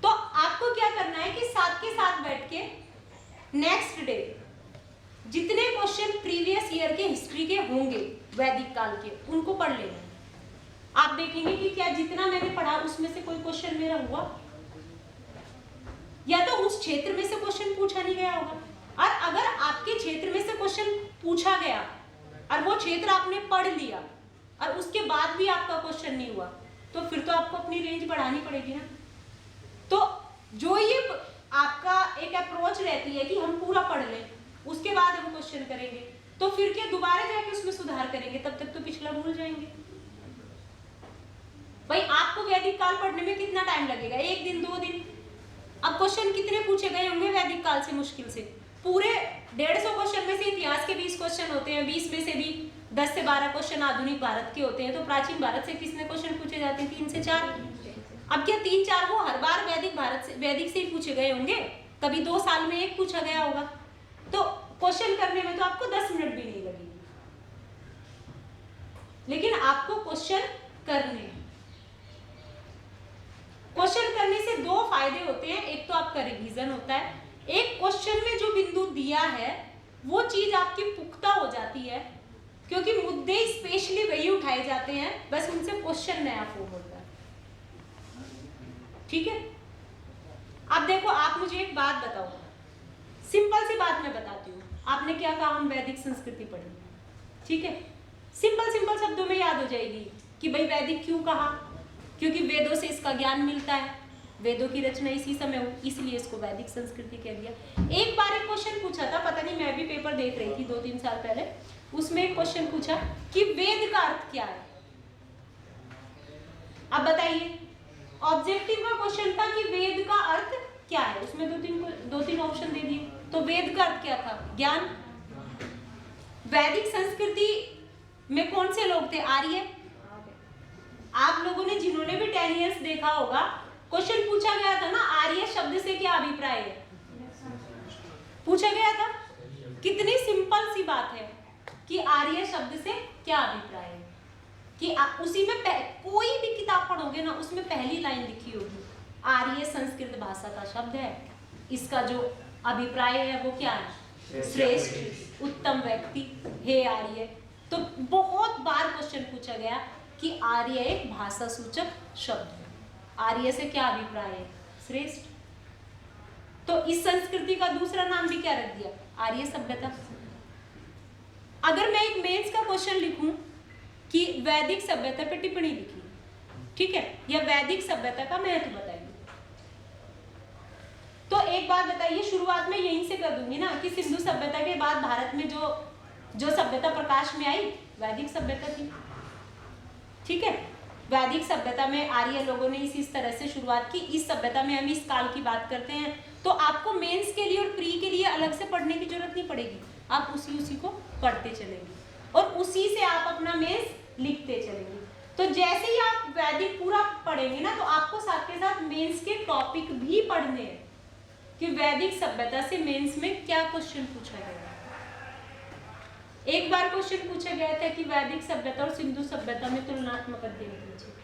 तो आपको क्या करना है कि साथ के साथ बैठ के नेक्स्ट डे जितने क्वेश्चन प्रीवियस ईयर के हिस्ट्री के होंगे वैदिक काल के, उनको पढ़ लेना। आप देखेंगे कि क्या जितना मैंने पढ़ा उसमें से कोई क्वेश्चन मेरा हुआ, या तो उस क्षेत्र में से क्वेश्चन पूछा नहीं गया होगा। और अगर आपके क्षेत्र में से क्वेश्चन पूछा गया और वो क्षेत्र आपने पढ़ लिया और उसके बाद भी आपका क्वेश्चन नहीं हुआ, तो फिर तो आपको अपनी रेंज बढ़ानी पड़ेगी ना। तो जो ये आपका एक अप्रोच रहती है कि हम पूरा पढ़ लें उसके बाद हम क्वेश्चन करेंगे, तो फिर क्या दोबारा जाके उसमें सुधार करेंगे, तब तक तो पिछला भूल जाएंगे। भाई आपको वैदिक काल पढ़ने में कितना टाइम लगेगा, 1 दिन 2 दिन। अब क्वेश्चन कितने पूछे गए होंगे वैदिक काल से, मुश्किल से पूरे 150 क्वेश्चन में से इतिहास के 20 क्वेश्चन होते हैं, 20 में से भी 10 से 12 क्वेश्चन आधुनिक भारत के होते हैं। तो प्राचीन भारत से कितने क्वेश्चन पूछे जाते हैं, 3 से 4। अब क्या 3-4 वो हर बार वैदिक से ही पूछे गए होंगे, कभी 2 साल में 1 पूछा गया होगा। तो क्वेश्चन करने में तो आपको 10 मिनट भी नहीं लगेगी, लेकिन आपको क्वेश्चन करने हैं। क्वेश्चन करने से 2 फायदे होते हैं, एक तो आपका रिवीजन होता है, एक क्वेश्चन में जो बिंदु दिया है वो चीज आपकी पुख्ता हो जाती है, क्योंकि मुद्दे स्पेशली वही उठाए जाते हैं, बस उनसे क्वेश्चन नया फॉर्म होता है। ठीक है, अब देखो आप मुझे एक बात बताओ, सिंपल सी बात मैं बताती हूँ। आपने क्या कहा, हम वैदिक संस्कृति पढ़ी, ठीक है, सिंपल शब्दों में याद हो जाएगी कि भाई वैदिक क्यों कहा, क्योंकि वेदों से इसका ज्ञान मिलता है, वेदों की रचना इसी समय हुई, इसलिए इसको वैदिक संस्कृति कह दिया। एक बार एक क्वेश्चन पूछा था, पता नहीं मैं भी पेपर देख रही थी 2-3 साल पहले, उसमें एक क्वेश्चन पूछा कि वेद का अर्थ क्या है। अब बताइए, ऑब्जेक्टिव का क्वेश्चन था कि वेद का अर्थ क्या है, उसमें 2-3 ऑप्शन दे दिए। तो वेद का अर्थ क्या था, ज्ञान। वैदिक संस्कृति में कौन से लोग थे, आर्य। आप लोगों ने जिन्होंने भी 10 ईयर्स देखा होगा, क्वेश्चन पूछा गया था ना, आर्य शब्द से क्या अभिप्राय है, पूछा गया था। कितनी सिंपल सी बात है कि आर्य शब्द से क्या अभिप्राय है, कि उसी में कोई भी किताब पढ़ोगे ना, उसमें पहली लाइन लिखी होगी आर्य संस्कृत भाषा का शब्द है, इसका जो अभिप्राय है वो क्या है, श्रेष्ठ, उत्तम व्यक्ति, हे आर्य। तो बहुत बार क्वेश्चन पूछा गया कि आर्य एक भाषा सूचक शब्द है, आर्य से क्या अभिप्राय है, श्रेष्ठ। तो इस संस्कृति का दूसरा नाम भी क्या रख दिया, आर्य सभ्यता। अगर मैं एक मेंस का क्वेश्चन लिखूं कि वैदिक सभ्यता पे टिप्पणी लिखी, ठीक है, या वैदिक सभ्यता का महत्व बताइए, तो एक बात बताइए, शुरुआत में यहीं से कर दूंगी ना कि सिंधु सभ्यता के बाद भारत में जो सभ्यता प्रकाश में आई वैदिक सभ्यता थी, ठीक है। वैदिक सभ्यता में आर्य लोगों ने इस तरह से शुरुआत की, इस सभ्यता में हम इस काल की बात करते हैं। तो आपको मेंस के लिए और प्री के लिए अलग से पढ़ने की जरूरत नहीं पड़ेगी, आप उसी को पढ़ते चलेंगे और उसी से आप अपना मेंस लिखते चलेंगे। तो जैसे ही आप वैदिक पूरा पढ़ेंगे ना, तो आपको साथ के साथ मेंस के टॉपिक भी पढ़ने हैं कि वैदिक सभ्यता से मेंस में क्या क्वेश्चन पूछा गया। एक बार क्वेश्चन पूछा गया था कि वैदिक सभ्यता और सिंधु सभ्यता में तुलनात्मक अध्ययन कीजिए।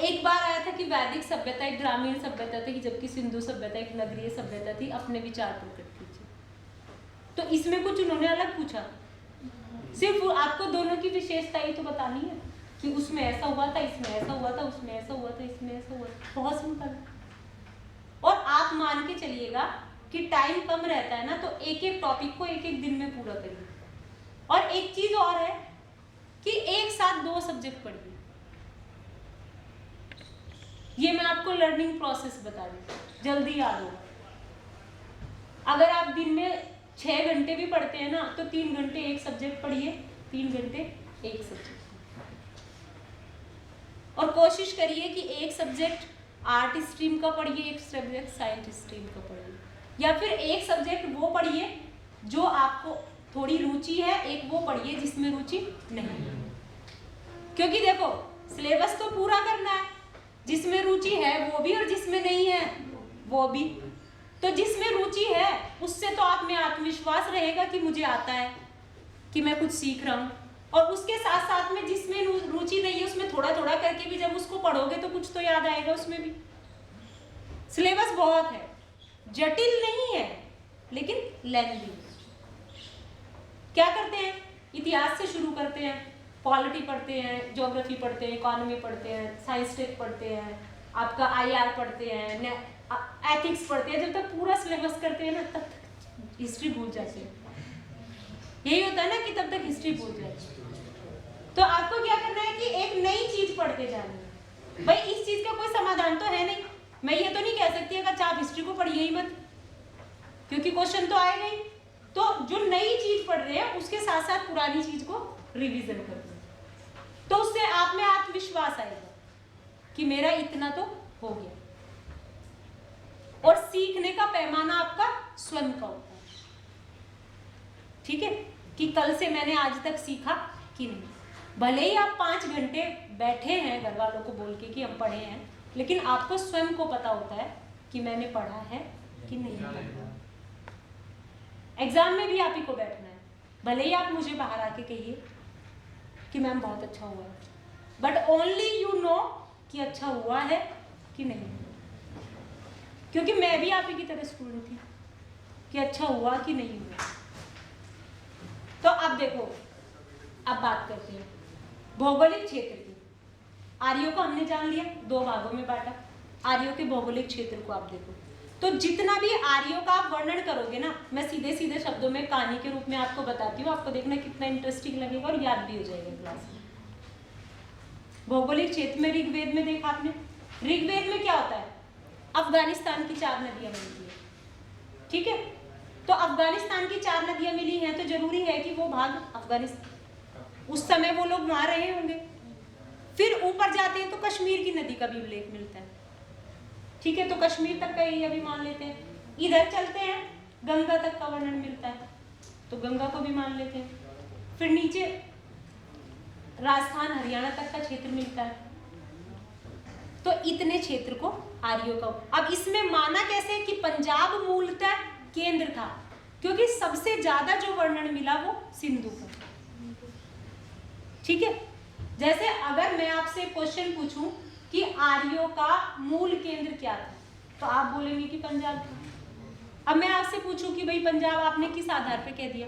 एक बार आया था कि वैदिक सभ्यता एक ग्रामीण सभ्यता थी, जबकि सिंधु सभ्यता एक नगरीय सभ्यता थी, अपने विचार प्रकट कीजिए। तो इसमें कुछ उन्होंने अलग पूछा, सिर्फ आपको दोनों की विशेषता ही तो बतानी है कि उसमें ऐसा हुआ था, इसमें ऐसा हुआ था, उसमें ऐसा हुआ था, इसमें ऐसा हुआ था। बहुत सिंपल। और आप मान के चलिएगा कि टाइम कम रहता है ना, तो एक एक टॉपिक को एक एक दिन में पूरा करिए। और एक चीज और है कि एक साथ 2 सब्जेक्ट पढ़िए। ये मैं आपको लर्निंग प्रोसेस बता दूं, जल्दी याद हो। अगर आप दिन में 6 घंटे भी पढ़ते हैं ना, तो 3 घंटे एक सब्जेक्ट पढ़िए, 3 घंटे एक सब्जेक्ट। और कोशिश करिए कि एक सब्जेक्ट आर्ट स्ट्रीम का पढ़िए, एक सब्जेक्ट साइंस स्ट्रीम का पढ़िए, या फिर एक सब्जेक्ट वो पढ़िए जो आपको थोड़ी रुचि है, एक वो पढ़िए जिसमें रुचि नहीं है। क्योंकि देखो सिलेबस तो पूरा करना है, जिसमें रुचि है वो भी और जिसमें नहीं है वो भी। तो जिसमें रुचि है उससे तो आप में आत्मविश्वास रहेगा कि मुझे आता है, कि मैं कुछ सीख रहा हूँ, और उसके साथ साथ में जिसमें रुचि नहीं है उसमें थोड़ा थोड़ा करके भी जब उसको पढ़ोगे तो कुछ तो याद आएगा उसमें भी। सिलेबस बहुत है, जटिल नहीं है लेकिन लेंथी। क्या करते हैं, इतिहास से शुरू करते हैं, पॉलिटी पढ़ते हैं, ज्योग्राफी पढ़ते हैं, इकोनॉमी पढ़ते हैं, साइंस टेक पढ़ते हैं, आपका IR पढ़ते हैं, एथिक्स पढ़ते हैं। जब तक पूरा सिलेबस करते हैं ना तब तक हिस्ट्री भूल जाते हैं। यही होता है ना कि तब तक हिस्ट्री भूल जाती है। तो आपको क्या करना है कि एक नई चीज पढ़ते जाना है। भाई इस चीज का कोई समाधान तो है नहीं, मैं ये तो नहीं कह सकती अगर आप हिस्ट्री को पढ़िए ही मत, क्योंकि क्वेश्चन तो आएगा ही। तो जो नई चीज पढ़ रहे हैं उसके साथ साथ पुरानी चीज को रिवीजन करते हैं, तो उससे आप में आत्मविश्वास आएगा कि मेरा इतना तो हो गया। और सीखने का पैमाना आपका स्वयं का होता है, ठीक है, कि कल से मैंने आज तक सीखा कि नहीं। भले ही आप 5 घंटे बैठे हैं घर वालों को बोल के कि हम पढ़े हैं, लेकिन आपको स्वयं को पता होता है कि मैंने पढ़ा है कि नहीं। एग्जाम में भी आप ही को बैठना है, भले ही आप मुझे बाहर आके कहिए कि मैम बहुत अच्छा हुआ है, बट ओनली यू नो कि अच्छा हुआ है कि नहीं, क्योंकि मैं भी आप ही की तरह स्टूडेंट थी कि अच्छा हुआ कि नहीं हुआ। तो अब देखो, अब बात करते हैं भौगोलिक क्षेत्र की। आर्यों को हमने जान लिया, 2 भागों में बांटा। आर्यों के भौगोलिक क्षेत्र को आप देखो, तो जितना भी आर्यों का आप वर्णन करोगे ना, मैं सीधे सीधे शब्दों में कहानी के रूप में आपको बताती हूँ, आपको देखना कितना इंटरेस्टिंग लगेगा और याद भी हो जाएगा क्लास में। भौगोलिक क्षेत्र में ऋग्वेद में देखा आपने, ऋग्वेद में क्या होता है, अफगानिस्तान की 4 नदियां मिलती है, ठीक है। तो अफगानिस्तान की 4 नदियां मिली हैं तो जरूरी है कि वो भाग अफगानिस्तान, उस समय वो लोग वहां रहे होंगे। फिर ऊपर जाते हैं तो कश्मीर की नदी का भी उल्लेख मिलता है, ठीक है, तो कश्मीर तक का एरिया भी मान लेते हैं। इधर चलते हैं, गंगा तक का वर्णन मिलता है तो गंगा को भी मान लेते हैं। फिर नीचे राजस्थान हरियाणा तक का क्षेत्र मिलता है, तो इतने क्षेत्र को आर्यों का। अब इसमें माना कैसे कि पंजाब मूलतः केंद्र था, क्योंकि सबसे ज्यादा जो वर्णन मिला वो सिंधु का, ठीक है। जैसे अगर मैं आपसे क्वेश्चन पूछूं कि आर्यों का मूल केंद्र क्या था, तो आप बोलेंगे कि पंजाब था। अब मैं आपसे पूछूं कि भाई पंजाब आपने किस आधार पे कह दिया,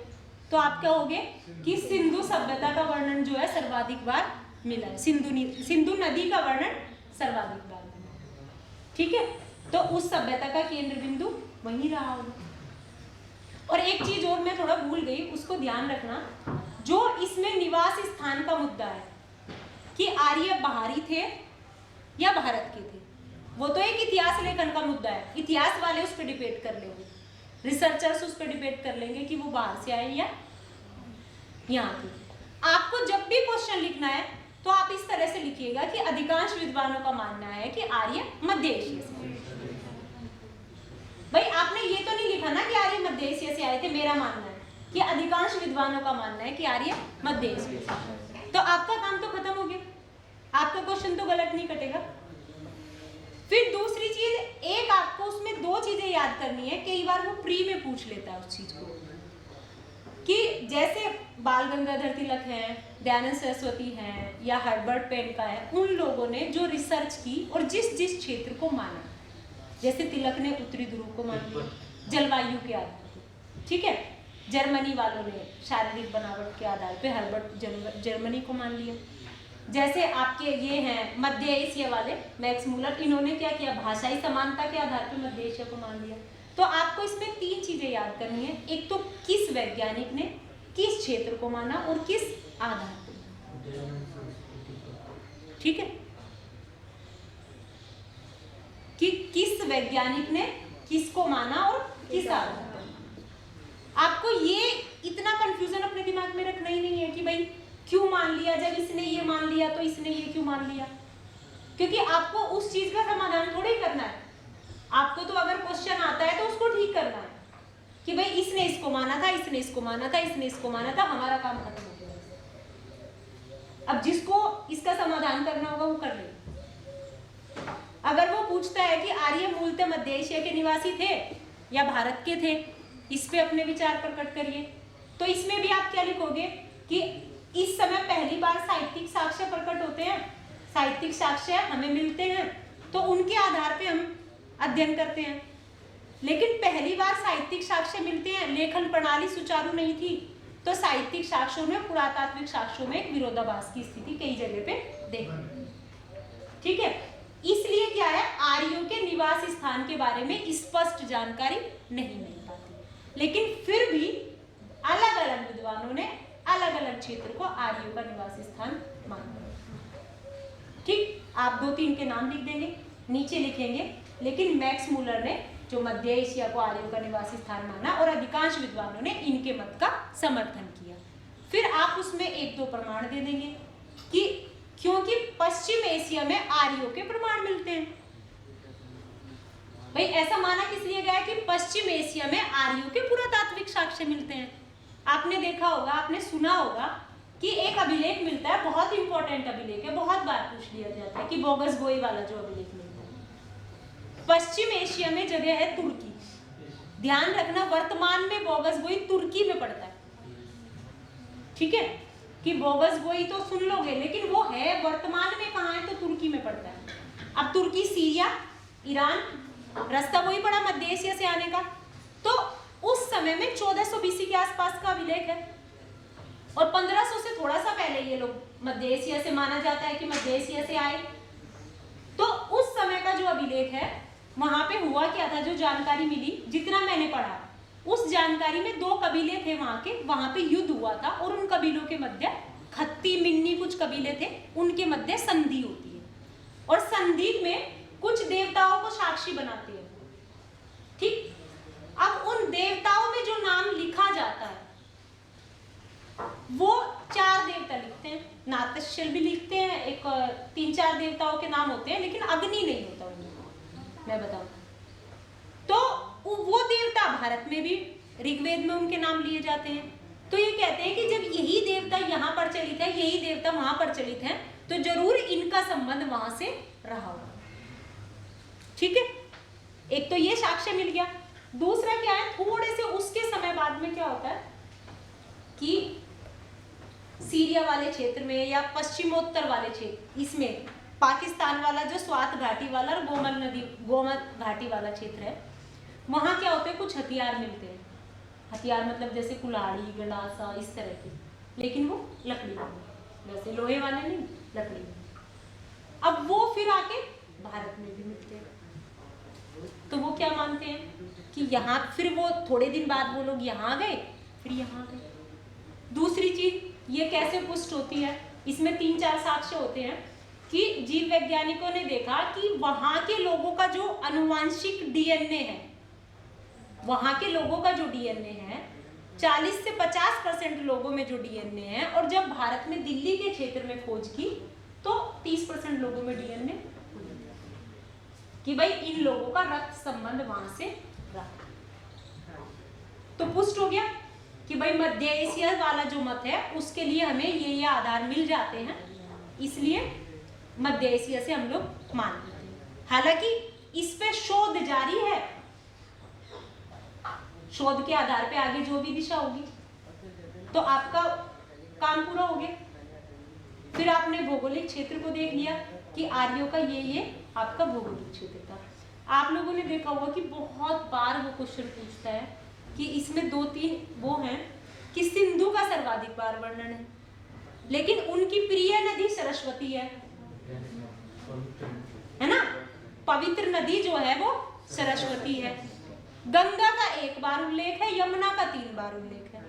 तो आप कहोगे कि सिंधु सभ्यता का वर्णन जो है सर्वाधिक बार मिला है, सिंधु नदी का वर्णन सर्वाधिक बार मिला है, ठीक है। तो उस सभ्यता का केंद्र बिंदु वहीं रहा होगा। और एक चीज और मैं थोड़ा भूल गई, उसको ध्यान रखना, जो इसमें निवास स्थान का मुद्दा है कि आर्य बाहरी थे या भारत के थे, वो तो एक इतिहास लेखन का मुद्दा है, इतिहास वाले उस पर डिबेट कर लेंगे, रिसर्चर्स उस पर डिबेट कर लेंगे कि वो बाहर से आए या यहाँ थे। आपको जब भी क्वेश्चन लिखना है तो आप इस तरह से लिखिएगा कि अधिकांश विद्वानों का मानना है कि आर्य मध्य एशिया से। भाई आपने ये तो नहीं लिखा ना कि आर्य मध्य एशिया से आए थे, मेरा मानना है कि अधिकांश विद्वानों का मानना है कि आर्य मध्य एशिया से, तो आपका काम तो खत्म हो गया, आपका क्वेश्चन तो गलत नहीं कटेगा। फिर दूसरी चीज, एक आपको उसमें 2 चीजें याद करनी है, कई बार वो प्री में पूछ लेता है उस चीज को, कि जैसे बाल गंगाधर तिलक हैं, दयानंद सरस्वती हैं या हर्बर्ट पेन का है, उन लोगों ने जो रिसर्च की और जिस जिस क्षेत्र को माना, जैसे तिलक ने उत्तरी ध्रुव को मान लिया जलवायु के आधार पर, ठीक है, जर्मनी वालों ने शारीरिक बनावट के आधार पे हर्बर्ट जर्मनी को मान लिया, जैसे आपके ये हैं मध्य एशिया वाले मैक्स मूलर, इन्होंने क्या किया, भाषाई समानता के आधार पे मध्य एशिया को मान लिया। तो आपको इसमें 3 चीजें याद करनी है, एक तो किस वैज्ञानिक ने किस क्षेत्र को माना और किस आधार पर, ठीक है, कि किस वैज्ञानिक ने किसको माना और किस आधार पर। आपको ये इतना कंफ्यूजन अपने दिमाग में रखना ही नहीं है कि भाई क्यों मान लिया, जब इसने ये मान लिया तो इसने ये क्यों मान लिया, क्योंकि आपको उस चीज का समाधान थोड़ा ही करना है। आपको तो अगर क्वेश्चन आता है तो उसको ठीक करना है कि भाई इसने इसको माना था, इसने इसको माना था, इसने इसको माना था, हमारा काम खत्म हो गया। अब जिसको इसका समाधान करना होगा वो कर ले। अगर वो पूछता है कि आर्य मूलतः मध्य एशिया के निवासी थे या भारत के थे, इस पे अपने विचार प्रकट करिए। तो इसमें भी आप क्या लिखोगे कि इस समय पहली बार साहित्यिक साक्ष्य प्रकट होते हैं, साहित्यिक साक्ष्य हमें मिलते हैं, तो उनके आधार पे हम अध्ययन करते हैं। लेकिन पहली बार साहित्यिक साक्ष्य मिलते हैं, लेखन प्रणाली सुचारू नहीं थी, तो साहित्यिक साक्ष्यों में पुरातात्विक साक्ष्यों में एक विरोधाभास की स्थिति कई जगह पे देखी। ठीक है, इसलिए क्या है, आर्यों के निवास स्थान के बारे में स्पष्ट जानकारी नहीं मिल पाती। लेकिन फिर भी अलग अलग विद्वानों ने अलग अलग क्षेत्र को आर्यों का निवास स्थान माना। ठीक, आप 2-3 के नाम लिख देंगे, नीचे लिखेंगे, लेकिन मैक्स मूलर ने जो मध्य एशिया को आर्यों का निवास स्थान माना और अधिकांश विद्वानों ने इनके मत का समर्थन किया। फिर आप उसमें 1-2 प्रमाण दे देंगे कि क्योंकि पश्चिम एशिया में आर्यों के प्रमाण मिलते हैं। भाई ऐसा माना किस लिए गया कि पश्चिम एशिया में आर्यों के पुरातात्विक साक्ष्य मिलते हैं। आपने देखा होगा, आपने सुना होगा कि एक अभिलेख मिलता है, बहुत इंपॉर्टेंट अभिलेख है, बहुत बार पूछ लिया जाता है कि बोगसगोई वाला जो अभिलेख मिलता है, पश्चिम एशिया में जगह है तुर्की। ध्यान रखना, वर्तमान में बोगसगोई तुर्की में पड़ता है। ठीक है, कि बोगसगोई तो सुन लोगे, लेकिन वो है वर्तमान में कहाँ है, तो तुर्की में पड़ता है। अब तुर्की, सीरिया, ईरान, रास्ता वही पड़ा मध्य एशिया से आने का। तो उस समय में 1400 BC के आसपास का अभिलेख है, और 1500 से थोड़ा सा पहले ये लोग मध्य एशिया से माना जाता है कि मध्य एशिया से आए। तो उस समय का जो अभिलेख है, वहां पे हुआ क्या था, जो जानकारी मिली, जितना मैंने पढ़ा, उस जानकारी में 2 कबीले थे वहां के, वहां पे युद्ध हुआ था, और उन कबीलों के मध्य, खत्ती, मिन्नी कुछ कबीले थे, उनके मध्य संधि होती है, और संधि में कुछ देवताओं को साक्षी बनाते हैं। ठीक, अब उन देवताओं में जो नाम लिखा जाता है वो 4 देवता लिखते हैं, नातश्यल भी लिखते हैं, एक 3-4 देवताओं के नाम होते हैं, लेकिन अग्नि नहीं होता उनमें, मैं बताऊं तो वो देवता भारत में भी ऋग्वेद में उनके नाम लिए जाते हैं। तो ये कहते हैं कि जब यही देवता यहाँ प्रचलित है, यही देवता वहां प्रचलित है, तो जरूर इनका संबंध वहां से रहा होगा। ठीक है, एक तो ये साक्ष्य मिल गया। दूसरा क्या है, थोड़े से उसके समय बाद में क्या होता है कि सीरिया वाले क्षेत्र में या पश्चिमोत्तर वाले क्षेत्र, इसमें पाकिस्तान वाला जो स्वात घाटी वाला और गोमल घाटी वाला क्षेत्र है, वहां क्या होते हैं, कुछ हथियार मिलते हैं। हथियार मतलब जैसे कुल्हाड़ी, गंडासा, इस तरह के, लेकिन वो लकड़ी में, वैसे लोहे वाले नहीं, लकड़ी में। अब वो फिर आके भारत में भी मिलते हैं। तो वो क्या मानते हैं कि यहाँ, फिर वो थोड़े दिन बाद वो लोग यहाँ गए, फिर यहाँ गए। दूसरी चीज ये कैसे पुष्ट होती है, इसमें 3-4 साक्ष्य होते हैं कि जीव वैज्ञानिकों ने देखा कि वहां के लोगों का जो आनुवांशिक डीएनए है, वहां के लोगों का जो डीएनए है, 40 से 50% लोगों में जो डीएनए है, और जब भारत में दिल्ली के क्षेत्र में खोज की तो 30% लोगों में डीएनए, कि भाई इन लोगों का रक्त संबंध वहां से रहा। तो पुष्ट हो गया कि भाई मध्य एशिया वाला जो मत है, उसके लिए हमें ये आधार मिल जाते हैं, इसलिए मध्य एशिया से हम लोग मान लेते हैं। हालांकि इस पे शोध जारी है, शोध के आधार पे आगे जो भी दिशा होगी, तो आपका काम पूरा हो गया। फिर आपने भौगोलिक क्षेत्र को देख लिया कि आर्यों का ये आपका भौगोलिक क्षेत्र था। आप लोगों ने देखा होगा कि बहुत बार वो क्वेश्चन पूछता है कि इसमें 2-3 वो हैं कि सिंधु का सर्वाधिक बार वर्णन है, लेकिन उनकी प्रिय नदी सरस्वती है ना, पवित्र नदी जो है वो सरस्वती है। गंगा का 1 बार उल्लेख है, यमुना का 3 बार उल्लेख है।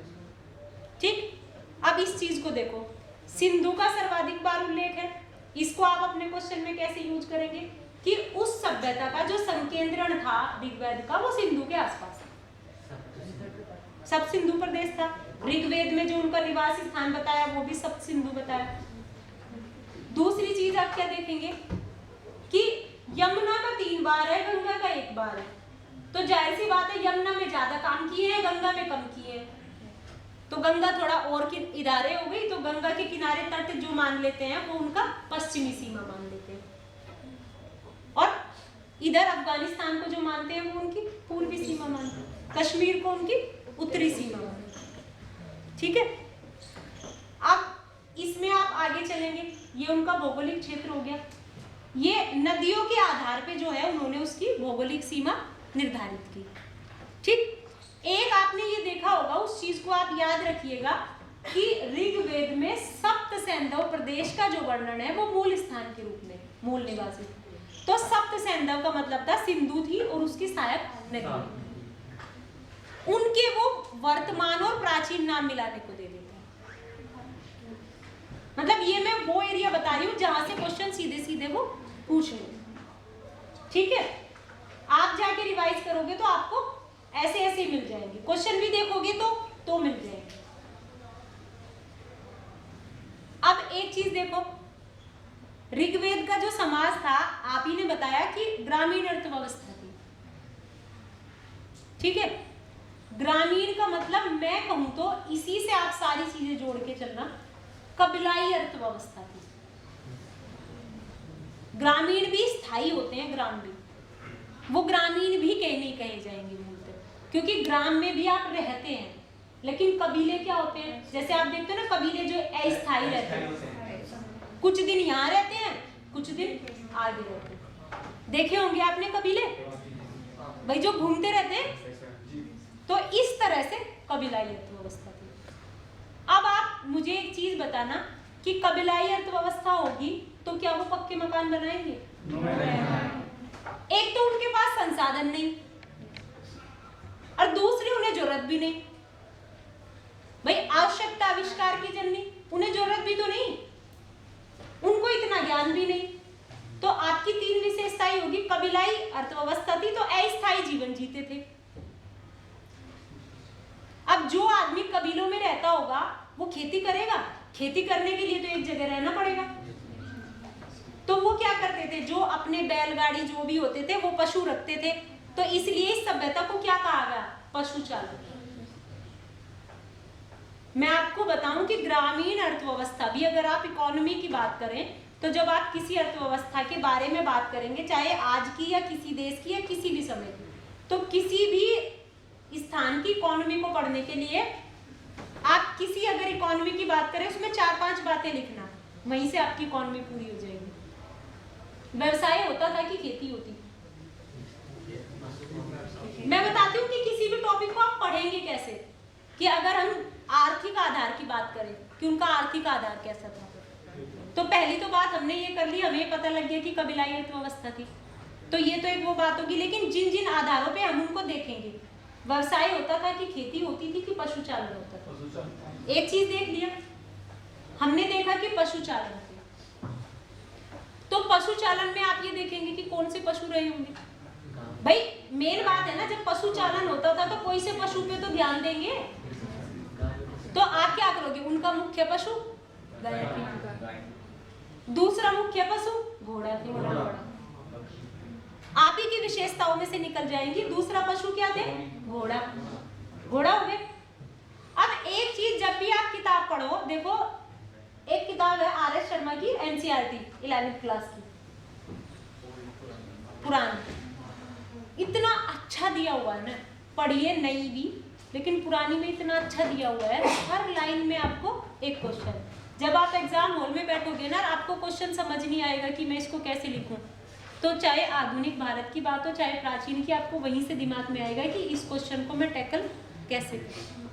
ठीक, अब इस चीज को देखो, सिंधु का सर्वाधिक बार उल्लेख है, इसको आप अपने क्वेश्चन में कैसे यूज करेंगे कि उस सभ्यता का जो संकेंद्रण था ऋग्वेद का, वो सिंधु के आसपास है, सब सिंधु प्रदेश था। ऋग्वेद में जो उनका निवास स्थान बताया वो भी सब सिंधु बताया। दूसरी चीज आप क्या देखेंगे कि यमुना का 3 बार है, गंगा का 1 बार है, तो जाहिर सी बात है यमुना में ज्यादा काम किए हैं, गंगा में कम किए हैं। तो गंगा थोड़ा और की इदारे हो गई, तो गंगा के किनारे तट जो मान लेते हैं वो उनका पश्चिमी सीमा मान लेते हैं। और इधर अफगानिस्तान को जो मानते हैं वो उनकी पूर्वी सीमा मानते हैं, कश्मीर को उनकी उत्तरी सीमा मानते हैं। ठीक है, अब इसमें आप आगे चलेंगे, ये उनका भौगोलिक क्षेत्र हो गया। ये नदियों के आधार पे जो है उन्होंने उसकी भौगोलिक सीमा निर्धारित की। ठीक, एक आपने ये देखा होगा, उस चीज को आप याद रखिएगा कि ऋग्वेद में सप्त सैंधव प्रदेश का जो वर्णन है वो मूल स्थान के रूप में, मूल निवासी। तो सप्त सैंधव का मतलब था सिंधु थी और उसकी सहायक नदी, उनके वो वर्तमान और प्राचीन नाम मिलाने को दे देते हैं। मतलब ये मैं वो एरिया बता रही हूँ जहां से क्वेश्चन सीधे सीधे वो पूछ रहे। ठीक है, आप जाके रिवाइज करोगे तो आपको ऐसे ऐसे ही मिल जाएंगे, क्वेश्चन भी देखोगे तो मिल जाएंगे। अब एक चीज देखो, ऋग्वेद का जो समाज था, आप ही ने बताया कि ग्रामीण अर्थव्यवस्था थी। ठीक है, ग्रामीण का मतलब मैं कहूं तो इसी से आप सारी चीजें जोड़ के चलना, कबीलाई अर्थव्यवस्था थी। ग्रामीण भी स्थायी होते हैं, ग्राम भी, वो ग्रामीण भी नहीं कहे जाएंगे मूलतः, क्योंकि ग्राम में भी आप रहते हैं। लेकिन कबीले क्या होते हैं, जैसे आप देखते हो ना, कबीले जो अस्थायी रहते हैं, कुछ दिन यहाँ रहते हैं, कुछ दिन आगे रहते हैं। देखे होंगे आपने कबीले भाई जो घूमते रहते हैं, तो इस तरह से कबीलाई अर्थव्यवस्था थी। अब आप मुझे एक चीज बताना कि कबीलाई अर्थव्यवस्था होगी तो क्या वो पक्के मकान बनाएंगे? एक तो उनके पास संसाधन नहीं, और दूसरी उन्हें जरूरत भी नहीं। भाई आवश्यकता आविष्कार की जननी, उन्हें जरूरत भी तो नहीं, उनको इतना ज्ञान भी नहीं। तो आपकी तीन विशेषताएं होगी, कबीलाई अर्थव्यवस्था थी तो अस्थायी जीवन जीते थे। अब जो आदमी कबीलों में रहता होगा वो खेती करेगा, खेती करने के लिए तो एक जगह रहना पड़ेगा। तो वो क्या करते थे, जो अपने बैलगाड़ी जो भी होते थे वो पशु रखते थे। तो इसलिए इस सभ्यता को क्या कहा गया? पशुचालन। मैं आपको बताऊं कि ग्रामीण अर्थव्यवस्था भी, अगर आप इकोनॉमी की बात करें, तो जब आप किसी अर्थव्यवस्था के बारे में बात करेंगे, चाहे आज की या किसी देश की या किसी भी समय की, तो किसी भी स्थान की इकोनॉमी को पढ़ने के लिए आप किसी अगर इकोनॉमी की बात करें उसमें 4-5 बातें लिखना, वहीं से आपकी इकोनॉमी पूरी हो जाएगी। व्यवसाय होता था कि खेती होती? मैं बताती हूँ कि किसी भी टॉपिक को आप पढ़ेंगे कैसे, कि अगर हम आर्थिक आधार की बात करें कि उनका आर्थिक आधार कैसा था, तो पहली तो बात हमने ये कर ली, हमें पता लग गया कि कबीलाई अर्थव्यवस्था थी। तो ये तो एक वो बात होगी, लेकिन जिन जिन आधारों पे हम उनको देखेंगे, व्यवसाय होता था कि खेती होती थी कि पशुचालन होता था? एक चीज देख लिया हमने, देखा कि पशुचालन थे। तो पशुचालन में आप ये देखेंगे कि कौन से पशु रहे होंगे। भाई मेन बात है ना, जब पशुचालन होता था तो कोई से पशु पे तो ध्यान देंगे। तो आप क्या करोगे, उनका मुख्य पशु गाय थी, दूसरा मुख्य पशु घोड़ा थे, आप ही की विशेषताओं में से निकल जाएंगी। दूसरा पशु क्या थे? घोड़ा, घोड़ा हो गए। अब एक चीज, जब भी आप किताब पढ़ो, देखो एक किताब है RS शर्मा की NCERT 11th क्लास की, पुराण, इतना अच्छा दिया हुआ है ना, पढ़िए नई भी, लेकिन पुरानी में इतना अच्छा दिया हुआ है। हर लाइन में आपको एक क्वेश्चन, जब आप एग्जाम हॉल में बैठोगे ना, आपको क्वेश्चन समझ नहीं आएगा कि मैं इसको कैसे लिखूं, तो चाहे आधुनिक भारत की बात हो चाहे प्राचीन की, आपको वहीं से दिमाग में आएगा कि इस क्वेश्चन को मैं टैकल कैसे करूं।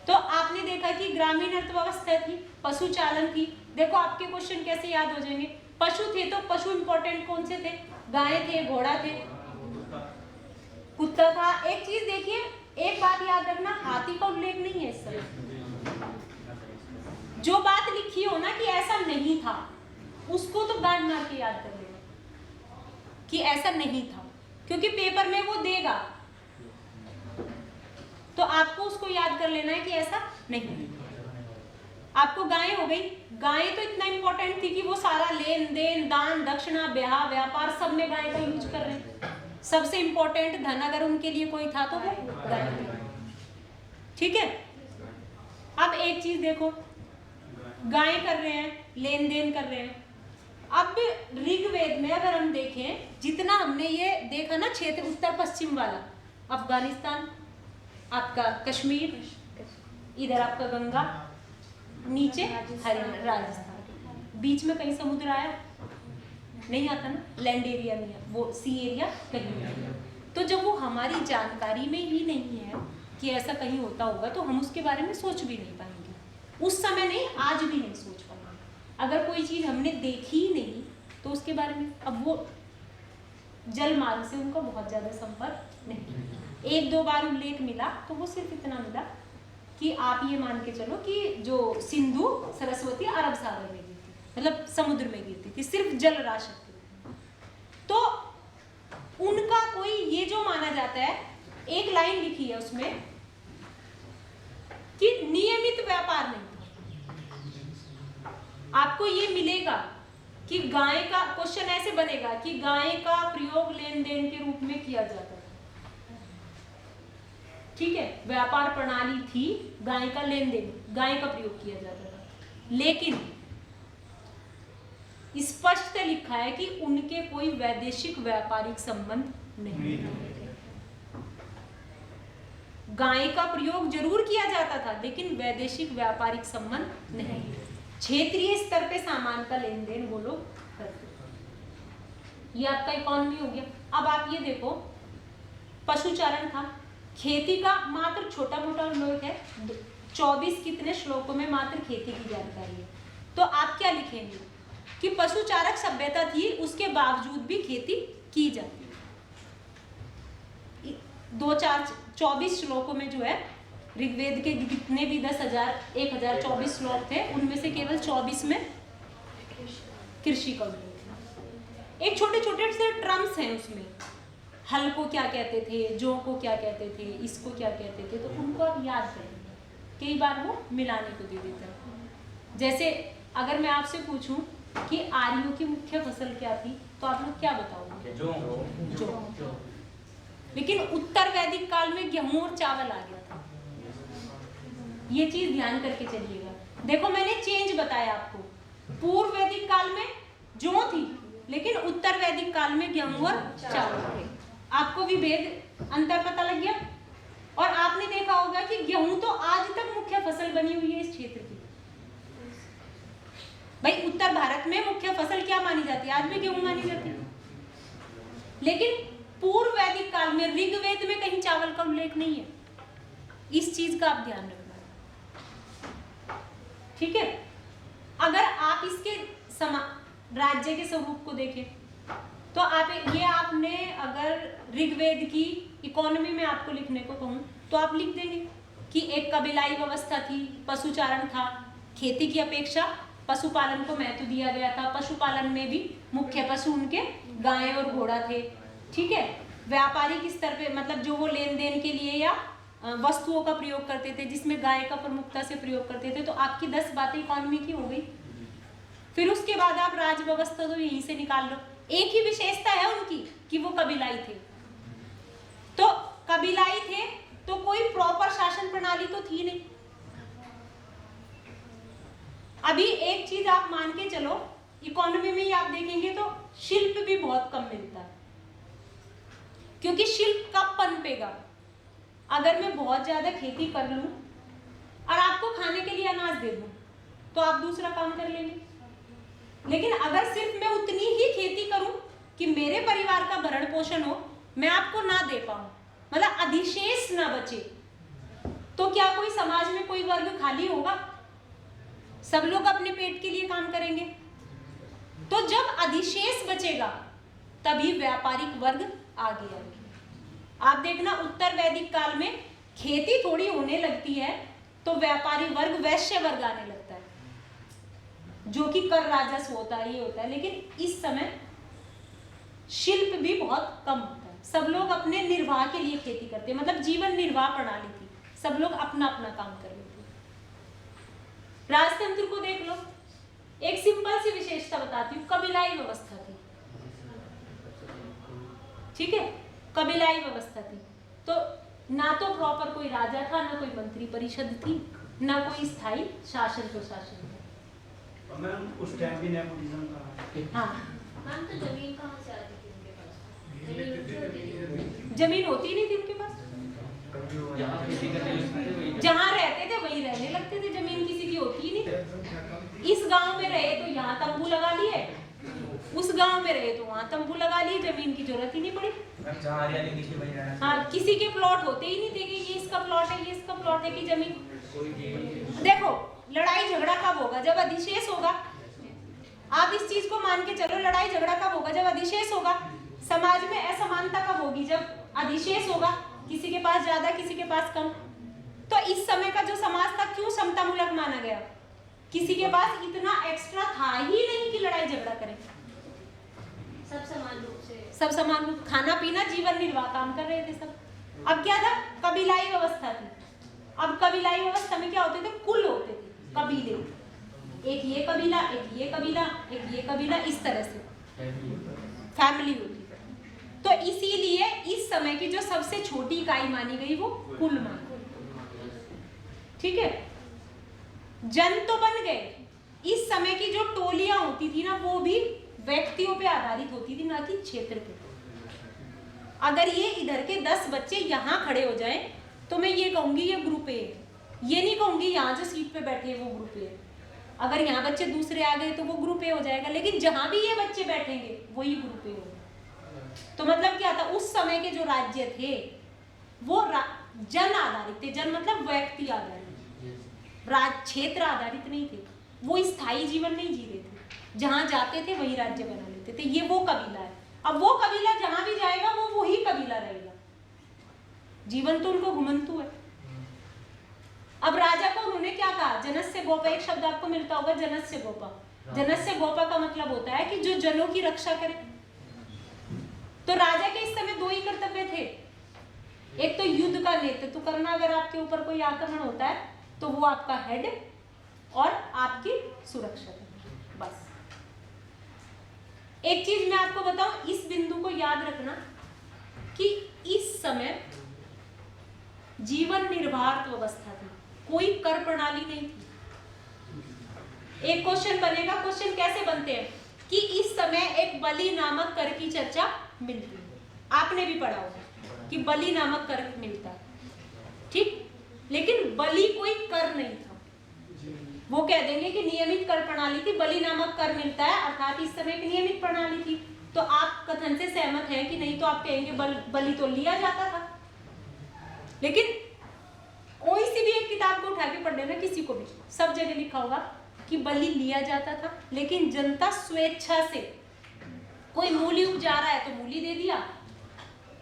तो आपने देखा कि ग्रामीण अर्थव्यवस्था थी, पशुचालन थी। देखो आपके क्वेश्चन कैसे याद हो जाएंगे, पशु थे तो पशु इंपॉर्टेंट कौन से थे? गाय थे, घोड़ा थे, कुत्ता था। एक चीज देखिए, एक बात याद रखना, हाथी का उल्लेख नहीं है इस समय। जो बात लिखी हो ना कि ऐसा नहीं था, उसको तो गांड मार के याद कर लेना कि ऐसा नहीं था, क्योंकि पेपर में वो देगा, तो आपको उसको याद कर लेना है कि ऐसा नहीं। आपको गाय हो गई, गाय तो इतना इंपॉर्टेंट थी कि वो सारा लेन देन, दान दक्षिणा, ब्याह व्यापार सब में गाय का यूज कर रहे हैं। सबसे इंपॉर्टेंट धन अगर उनके लिए कोई था तो वो गाय। ठीक है, अब एक चीज देखो, गाय कर रहे हैं, लेन देन कर रहे हैं, अब ऋग्वेद में अगर हम देखें, जितना हमने ये देखा ना क्षेत्र उत्तर पश्चिम वाला, अफगानिस्तान, आपका कश्मीर, इधर आपका गंगा, नीचे हरियाणा, राजस्थान, बीच में कहीं समुद्र आया नहीं आता ना, लैंड एरिया नहीं है, वो सी एरिया कहीं नहीं है। तो जब वो हमारी जानकारी में ही नहीं है कि ऐसा कहीं होता होगा, तो हम उसके बारे में सोच भी नहीं पाएंगे। उस समय नहीं, आज भी नहीं सोच पाएंगे। अगर कोई चीज़ हमने देखी ही नहीं तो उसके बारे में, अब वो जल मार्ग से उनका बहुत ज़्यादा संपर्क नहीं, एक दो बार उल्लेख मिला तो वो सिर्फ इतना मिला कि आप ये मान के चलो कि जो सिंधु सरस्वती अरब सागर में गिरती, मतलब समुद्र में गिरती थी, सिर्फ जल राशि। तो उनका कोई ये जो माना जाता है, एक लाइन लिखी है उसमें कि नियमित व्यापार नहीं था। आपको ये मिलेगा कि गाय का, क्वेश्चन ऐसे बनेगा कि गाय का प्रयोग लेन देन के रूप में किया जाता था, ठीक है, व्यापार प्रणाली थी, गाय का लेन देन, गाय का प्रयोग किया जाता था, लेकिन स्पष्ट लिखा है कि उनके कोई वैदेशिक व्यापारिक संबंध नहीं थे। गाय का प्रयोग जरूर किया जाता था, लेकिन वैदेशिक व्यापारिक संबंध नहीं, क्षेत्रीय स्तर पे सामान का लेन देन वो लोग करते। ये आपका इकोनॉमी हो गया। अब आप ये देखो, पशुचारण था, खेती का मात्र छोटा मोटा उल्लेख है, 24 कितने श्लोकों में मात्र खेती की जानकारी है। तो आप क्या लिखेंगे कि पशुचारक सभ्यता थी, उसके बावजूद भी खेती की जाती है। 24 श्लोकों में जो है, ऋग्वेद के जितने भी 10,024 श्लोक थे, उनमें से केवल 24 में कृषि का उल्लेख है। एक छोटे छोटे से टर्म्स हैं उसमें, हल को क्या कहते थे, जौ को क्या कहते थे, इसको क्या कहते थे, तो उनको आप याद करेंगे, कई बार वो मिलाने को दे देता है। जैसे अगर मैं आपसे पूछूं कि आर्यों की मुख्य फसल क्या थी, तो आप लोग क्या बताओगे? जौ। लेकिन उत्तर वैदिक काल में गेहूं और चावल आ गया था, ये चीज ध्यान करके चलिएगा। देखो मैंने चेंज बताया आपको, पूर्व वैदिक काल में जौ थी, लेकिन उत्तर वैदिक काल में गेहूं और चावल थे। आपको भी भेद अंतर पता लग गया। और आपने देखा होगा कि गेहूं तो आज तक मुख्य फसल बनी हुई है इस क्षेत्र की। भाई उत्तर भारत में मुख्य फसल क्या मानी जाती है? आज भी गेहूं मानी जाती है। लेकिन पूर्व वैदिक काल में ऋग्वेद में कहीं चावल का उल्लेख नहीं है। इस चीज का आप ध्यान रखना, ठीक है। अगर आप इसके राज्य के स्वरूप को देखें तो आप ये, आपने अगर ऋग्वेद की इकोनॉमी में आपको लिखने को कहूं तो आप लिख देंगे कि एक कबीलाई व्यवस्था थी, पशुचारण था, खेती की अपेक्षा पशुपालन को महत्व दिया गया था। पशुपालन में भी मुख्य पशु उनके गाय और घोड़ा थे, ठीक है। व्यापारिक स्तर पे मतलब जो वो लेन देन के लिए या वस्तुओं का प्रयोग करते थे, जिसमें गाय का प्रमुखता से प्रयोग करते थे। तो आपकी 10 बातें इकोनॉमी की हो गई। फिर उसके बाद आप राज व्यवस्था तो यहीं से निकाल लो। एक ही विशेषता है उनकी कि वो कबीलाई थे। तो कबीलाई थे तो कोई प्रॉपर शासन प्रणाली तो थी नहीं। अभी एक चीज आप मान के चलो, इकोनॉमी में ही आप देखेंगे तो शिल्प भी बहुत कम मिलता है, क्योंकि शिल्प कब पनपेगा? अगर मैं बहुत ज्यादा खेती कर लूं और आपको खाने के लिए अनाज दे दूं तो आप दूसरा काम कर लेंगे। लेकिन अगर सिर्फ मैं उतनी ही खेती करूं कि मेरे परिवार का भरण पोषण हो, मैं आपको ना दे पाऊं, मतलब अधिशेष ना बचे, तो क्या कोई समाज में कोई वर्ग खाली होगा? सब लोग अपने पेट के लिए काम करेंगे। तो जब अधिशेष बचेगा तभी व्यापारिक वर्ग आगे आएगा। आप देखना उत्तर वैदिक काल में खेती थोड़ी होने लगती है तो व्यापारी वर्ग, वैश्य वर्ग आने लगता है, जो कि कर राजस्व होता है, ये होता है। लेकिन इस समय शिल्प भी बहुत कम होता है। सब लोग अपने निर्वाह के लिए खेती करते हैं, मतलब जीवन निर्वाह प्रणाली थी, सब लोग अपना अपना काम कर रहे थे। राजतंत्र को देख लो, एक सिंपल सी विशेषता बताती हूँ, कबीलाई व्यवस्था थी, ठीक है, कबीलाई व्यवस्था थी। तो ना तो प्रॉपर कोई राजा था, ना कोई मंत्री परिषद थी, ना कोई स्थायी शासन प्रशासन था। और मैम उस टाइम भी नेपोटिज्म था। हाँ, मैम तो जमीन कहाँ से आती थी उनके पास? जमीन उनकी होती थी? जमीन होती नहीं थी उनके पास, जहाँ रहते थे वहीं रहने लगते थे, जमीन किसी की होती ही नहीं। इस गांव में रहे तो यहाँ तंबू लगा लिए, उस गांव में रहे तो वहाँ तंबू लगा लिए, जमीन की जरूरत ही नहीं पड़ी। हाँ, किसी के प्लॉट होते ही नहीं थे कि ये इसका प्लॉट है, ये इसका प्लॉट है कि जमीन। देखो लड़ाई झगड़ा कब होगा? जब अधिशेष होगा। आप इस चीज को मान के चलो, लड़ाई झगड़ा कब होगा? जब अधिशेष होगा। समाज में असमानता कब होगी? जब अधिशेष होगा, किसी के पास ज्यादा किसी के पास कम। तो इस समय का जो समाज था क्यों समतामूलक माना गया? किसी के पास इतना एक्स्ट्रा था ही नहीं कि लड़ाई झगड़ा करें। सब समान रूप से, सब समान रूप, खाना पीना जीवन निर्वाह काम कर रहे थे सब। अब क्या था? कबीलाई व्यवस्था थी। अब कबीलाई व्यवस्था में क्या होते थे? कुल होते थे, कबीले, एक ये कबीला, एक ये कबीला, एक ये कबीला, इस तरह से फैमिली होती है। तो इसीलिए इस समय की जो सबसे छोटी इकाई मानी गई वो कुल मानी। ठीक है, जन तो बन गए। इस समय की जो टोलियां होती थी ना, वो भी व्यक्तियों पे आधारित होती थी, ना कि क्षेत्र पे। अगर ये इधर के 10 बच्चे यहाँ खड़े हो जाएं तो मैं ये कहूंगी ये ग्रुप ए है, ये नहीं कहूंगी यहाँ जो सीट पे बैठे हैं वो ग्रुप ए है। अगर यहाँ बच्चे दूसरे आ गए तो वो ग्रुप ए हो जाएगा, लेकिन जहां भी ये बच्चे बैठेंगे वही ग्रुप ए होगा। तो मतलब क्या था? उस समय के जो राज्य थे वो जन आधारित थे। जन मतलब व्यक्ति आधारित, क्षेत्र आधारित नहीं थे। वो स्थायी जीवन नहीं जी रहे थे, जहां जाते थे वही राज्य बना लेते थे। ये वो कबीला है। अब वो कबीला जहां भी जाएगा वो वही कबीला रहेगा। जीवन तो उनको घुमंतु है। अब राजा को उन्होंने क्या कहा? जनस्य गोपा। एक शब्द आपको मिलता होगा, जनस्य गोपा। जनस्य गोपा का मतलब होता है कि जो जनों की रक्षा करे। तो राजा के इस समय 2 ही कर्तव्य थे। एक तो युद्ध का नेतृत्व करना, अगर आपके ऊपर कोई आक्रमण होता है तो वो आपका हेड, और आपकी सुरक्षा करना, बस। एक चीज मैं आपको बताऊं, इस बिंदु को याद रखना कि इस समय जीवन निर्वाह व्यवस्था थी, कोई कर प्रणाली नहीं थी। एक क्वेश्चन बनेगा, क्वेश्चन कैसे बनते हैं कि इस समय एक बलि नामक कर की चर्चा मिलती है। आपने भी पढ़ा होगा कि बलि नामक कर मिलता है, ठीक, लेकिन बलि कोई कर नहीं था। वो कह देंगे कि नियमित कर प्रणाली थी, बलि नामक कर मिलता है, अर्थात इस समय की नियमित प्रणाली थी। तो आप कथन से सहमत हैं कि नहीं? तो आप कहेंगे बलि तो लिया जाता था। लेकिन कोई सी भी एक किताब को उठा के पढ़ लेना, किसी को भी, सब जगह लिखा होगा कि बलि लिया जाता था, लेकिन जनता स्वेच्छा से, कोई मूली उपजा रहा है तो मूली दे दिया,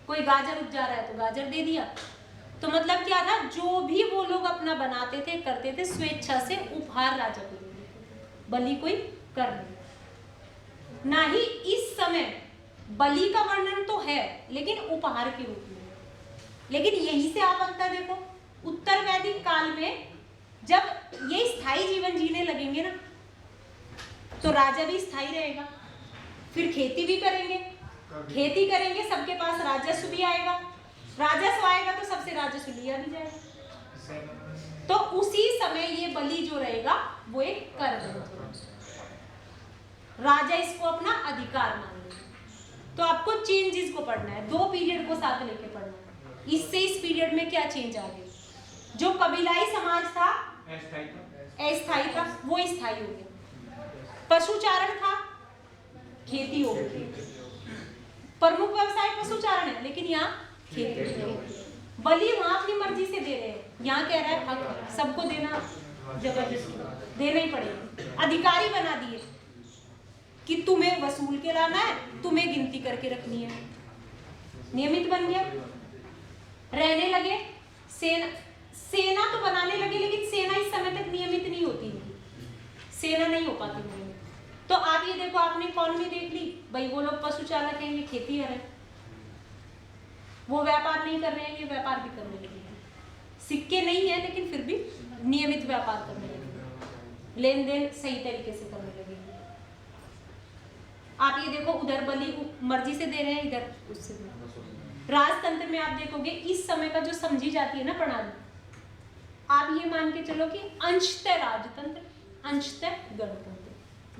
कोई गाजर उपजा रहा है तो गाजर दे दिया। तो मतलब क्या था? जो भी वो लोग अपना बनाते थे, करते थे, स्वेच्छा से उपहार राजा को देते थे। बलि कोई कर नहीं। ना ही इस समय बलि का वर्णन तो है, लेकिन उपहार के रूप में। लेकिन यही से आप अंतर देखो, उत्तर वैदिक काल में जब ये स्थायी जीवन जीने लगेंगे ना, तो राजा भी स्थायी रहेगा, फिर खेती भी करेंगे, खेती करेंगे, सबके पास राजस्व भी आएगा, राजस्व आएगा तो सबसे राजस्व लिया भी जाएगा। तो उसी समय ये बलि जो रहेगा वो एक कर रहेगा, राजा इसको अपना अधिकार मान लेगा। तो आपको चेंजेस को पढ़ना है, 2 पीरियड को साथ लेके पढ़ना है। इससे इस पीरियड में क्या चेंज आ गया? जो कबीलाई समाज था, अस्थायी था, वो स्थायी हो गया। पशुचारण था, खेती हो गई। प्रमुख व्यवसाय पशुचारण है, लेकिन यहाँ खेती। बलि वहां अपनी मर्जी से दे रहे हैं, यहाँ कह रहा है हक सबको देना, जबरदस्ती देना ही पड़ेगा। अधिकारी बना दिए कि तुम्हें वसूल के लाना है, तुम्हें गिनती करके रखनी है, नियमित बन गया। रहने लगे, सेना तो बनाने लगे, लेकिन सेना इस समय तक नियमित नहीं होती थी, सेना नहीं हो पाती नियमित। तो आप ये देखो, आपने इकॉनमी देख ली, भाई वो लोग पशुचालक हैं, ये खेती कर रहे हैं, वो व्यापार नहीं कर रहे हैं, ये व्यापार भी करने लगे। सिक्के नहीं है, लेकिन फिर भी नियमित व्यापार करने लगे, लेन देन सही तरीके से करने लगे। आप ये देखो, उधर बलि मर्जी से दे रहे हैं, इधर उससे दे रहे हैं। राजतंत्र में आप देखोगे इस समय का जो समझी जाती है ना प्रणाली, आप ये मान के चलो कि अंशतः राजतंत्र, अंशतः गणतंत्र।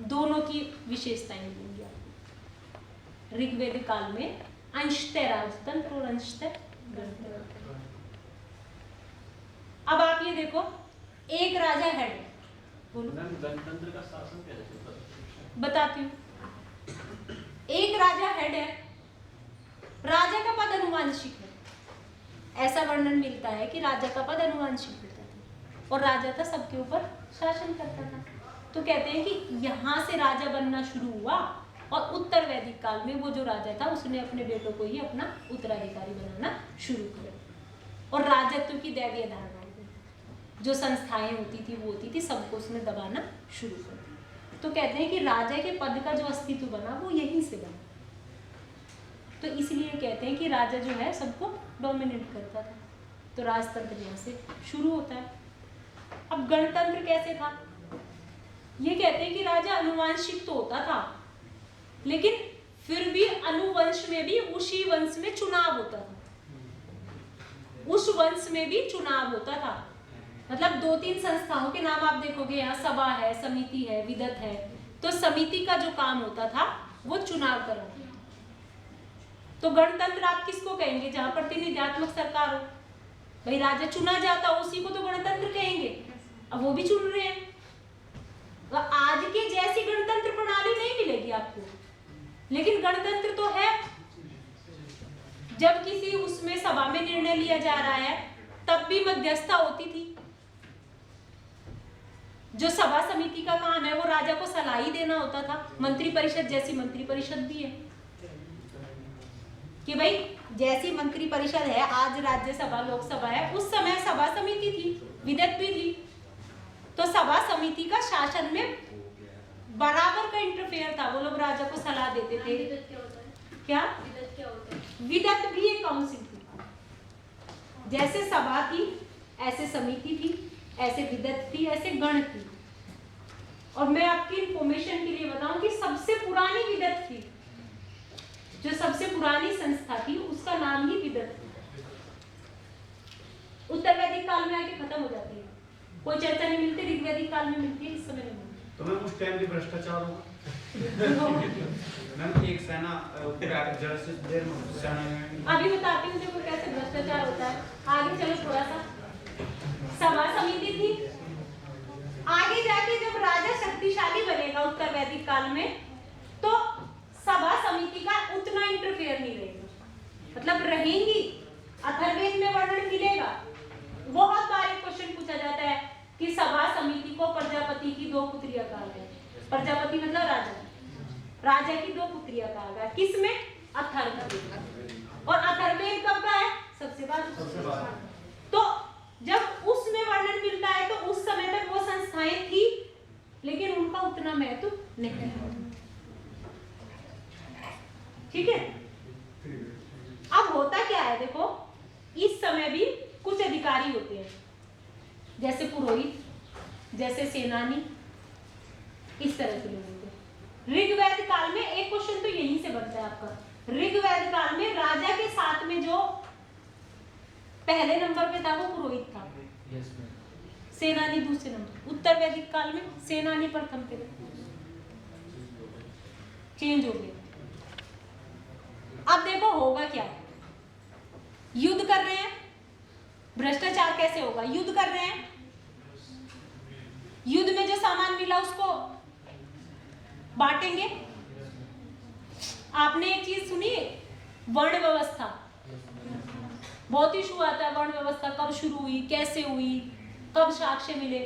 दोनों की विशेषताएं मिलेंगी आपको। ऋग्वेदिक काल में अंशतः राजतंत्र और अंशतः गणतंत्र। अब आप ये देखो, एक राजा हेड, बोलो। गणतंत्र का शासन कैसे होता है? बताती हूँ। एक राजा हेड है, राजा का पद अनुवांशिक है। ऐसा वर्णन मिलता है कि राजा का पद अनुवांशिक होता था और राजा था सबके ऊपर शासन करता था। तो कहते हैं कि यहाँ से राजा बनना शुरू हुआ और उत्तर वैदिक काल में वो जो राजा था उसने अपने बेटों को ही अपना उत्तराधिकारी बनाना शुरू किया। और राजत्व की दैवीय धारणा, जो संस्थाएं होती थी वो होती थी, सबको उसने दबाना शुरू कर दिया। तो कहते हैं कि राजा के पद का जो अस्तित्व बना वो यहीं से बना। तो इसलिए कहते हैं कि राजा जो है सबको डोमिनेट करता था। तो राजतंत्र यहाँ से शुरू होता है। अब गणतंत्र कैसे था? ये कहते हैं कि राजा अनुवांशिक तो होता था, लेकिन फिर भी अनुवंश में भी उसी वंश में चुनाव होता था। उस वंश में भी चुनाव होता था। मतलब 2-3 संस्थाओं के नाम आप देखोगे, यहाँ सभा है, समिति है, विदत है। तो समिति का जो काम होता था वो चुनाव कराना। तो गणतंत्र आप किसको कहेंगे? जहां प्रतिनिधित्वात्मक सरकार हो। भाई राजा चुना जाता हो उसी को तो गणतंत्र कहेंगे। अब वो भी चुन रहे हैं। तो आज के जैसी गणतंत्र प्रणाली नहीं मिलेगी आपको, लेकिन गणतंत्र तो है। जब किसी उसमें सभा में निर्णय लिया जा रहा है तब भी मध्यस्थता होती थी। जो सभा समिति का काम है वो राजा को सलाह ही देना होता था। मंत्री परिषद जैसी मंत्री परिषद भी है कि भाई जैसी मंत्री परिषद है, आज राज्यसभा लोकसभा है, उस समय सभा समिति थी, विदत भी थी। तो सभा समिति का शासन में बराबर का इंटरफेयर था। वो लोग राजा को सलाह देते थे। विदत क्या होता है? क्या विदत क्या होता है? विदत भी एक काउंसिल थी। जैसे सभा थी ऐसे समिति थी, ऐसे विदत थी, ऐसे गण थी। और मैं आपकी इंफॉर्मेशन के लिए बताऊं कि सबसे पुरानी विदत थी, जो सबसे पुरानी संस्था थी उसका नाम ही विदत थी। उत्तर वैदिक काल में आके खत्म हो जाती है, कोई चर्चा नहीं मिलती। ऋग्वैदिक काल में मिलती है, इस समय नहीं मिलती। तो मैम उस टाइम भी भ्रष्टाचार होगा। मैम एक सेना अभी बताती हूँ देखो कैसे भ्रष्टाचार होता है। आगे चलो थोड़ा सा। सभा समिति थी। आगे जाके जब राजा शक्तिशाली बनेगा उत्तर वैदिक काल में, तो सभा समिति का उतना इंटरफेयर नहीं रहेगा। मतलब रहेंगी, अथर्ववेद में वर्णन मिलेगा। बहुत बार एक क्वेश्चन पूछा जाता है कि सभा समिति को प्रजापति की 2 पुत्रियां कहा गया। प्रजापति मतलब राजा, राजा की 2 पुत्रियां कहा गया। किसमें? अथर्ववेद। और अथर्ववेद कब का है? सबसे बाद। तो जब उसमें वर्णन मिलता है तो उस समय तक वो संस्थाएं थी, लेकिन उनका उतना महत्व नहीं है। ठीक है। अब होता क्या है देखो, इस समय भी कुछ अधिकारी होते हैं, जैसे पुरोहित, जैसे सेनानी, इस तरह के लोग होते हैं। ऋग्वेद काल में एक क्वेश्चन तो यहीं से बनता है आपका। ऋग्वेद काल में राजा के साथ में जो पहले नंबर पे था वो पुरोहित था, सेनानी दूसरे नंबर। उत्तर वैदिक काल में सेनानी प्रथम पे था, चेंज हो गया। अब देखो होगा क्या, युद्ध कर रहे हैं। भ्रष्टाचार कैसे होगा? युद्ध कर रहे हैं, युद्ध में जो सामान मिला उसको बांटेंगे। आपने एक चीज सुनी, वर्ण व्यवस्था। बहुत इशू आता है, वर्ण व्यवस्था कब शुरू हुई, कैसे हुई, कब साक्ष्य मिले।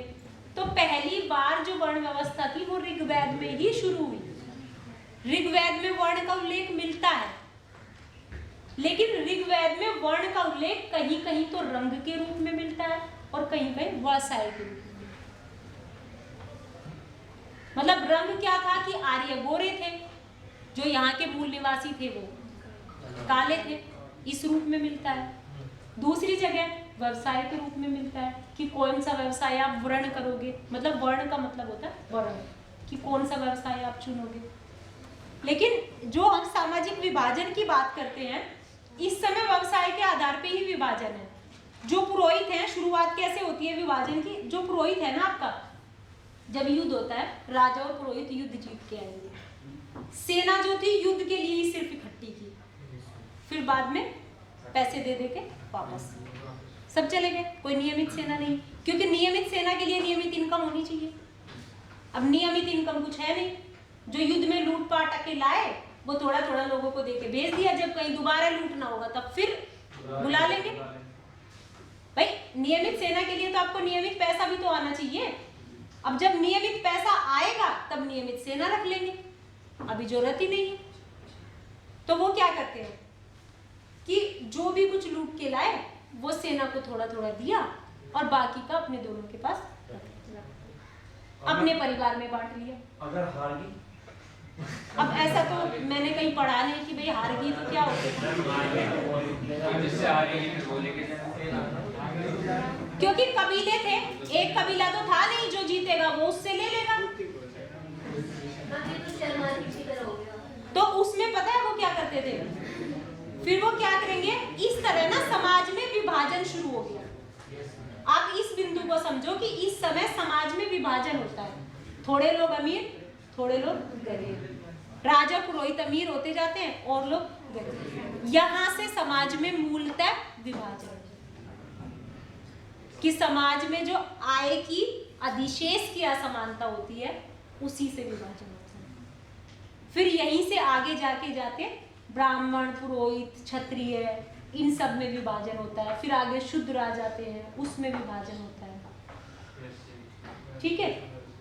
तो पहली बार जो वर्ण व्यवस्था थी वो ऋग्वेद में ही शुरू हुई। ऋग्वेद में वर्ण का उल्लेख मिलता है, लेकिन ऋग्वेद में वर्ण का उल्लेख कहीं कहीं तो रंग के रूप में मिलता है और कहीं कहीं व्यवसाय के रूप में। मतलब रंग क्या था कि आर्य गोरे थे, जो यहाँ के मूल निवासी थे वो काले थे, इस रूप में मिलता है। दूसरी जगह व्यवसाय के रूप में मिलता है कि कौन सा व्यवसाय आप वर्ण करोगे। मतलब वर्ण का मतलब होता है वर्ण, कि कौन सा व्यवसाय आप चुनोगे। लेकिन जो हम सामाजिक विभाजन की बात करते हैं, इस समय व्यवसाय के आधार पे ही विभाजन है। जो पुरोहित हैं, शुरुआत कैसे होती है विभाजन की? जो पुरोहित है ना आपका, जब युद्ध होता है, राजा और पुरोहित युद्ध जीत के आएंगे। सेना जो थी युद्ध के लिए ही सिर्फ इकट्ठी की, फिर बाद में पैसे दे दे के वापस सब चले गए। कोई नियमित सेना नहीं, क्योंकि नियमित सेना के लिए नियमित इनकम होनी चाहिए। अब नियमित इनकम कुछ है नहीं। जो युद्ध में लूटपाट के लाए वो थोड़ा थोड़ा लोगों को दे के भेज दिया। जब कहीं दोबारा लूटना होगा तब फिर बुला लेंगे। भाई नियमित सेना के लिए तो आपको नियमित पैसा भी तो आना चाहिए। अब जब नियमित पैसा आएगा तब नियमित सेना रख लेंगे, अभी जरूरत ही नहीं है। तो वो क्या करते हैं कि जो भी कुछ लूट के लाए वो सेना को थोड़ा थोड़ा दिया और बाकी का अपने दोनों के पास अपने परिवार में बांट लिया। अगर हार गई, अब ऐसा तो मैंने कहीं पढ़ा नहीं कि भाई हार गई तो क्या होगा, क्योंकि कबीले थे, एक कबीला तो था नहीं जो जीतेगा वो उससे ले लेगा। तो उसमें पता है वो क्या करते थे, फिर वो क्या करेंगे, इस तरह ना समाज में विभाजन शुरू हो गया। आप इस बिंदु को समझो कि इस समय समाज में विभाजन होता है, थोड़े लोग अमीर थोड़े लोग गरीब, राजा पुरोहित अमीर होते जाते हैं और लोग गरीब। यहाँ से समाज में मूलतः विभाजन कि समाज में जो आय की अधिशेष की असमानता होती है उसी से विभाजन होता है। फिर यहीं से आगे जाके जाते ब्राह्मण पुरोहित क्षत्रिय इन सब में विभाजन होता है। फिर आगे शूद्र आ जाते हैं, उसमें विभाजन होता है। ठीक है,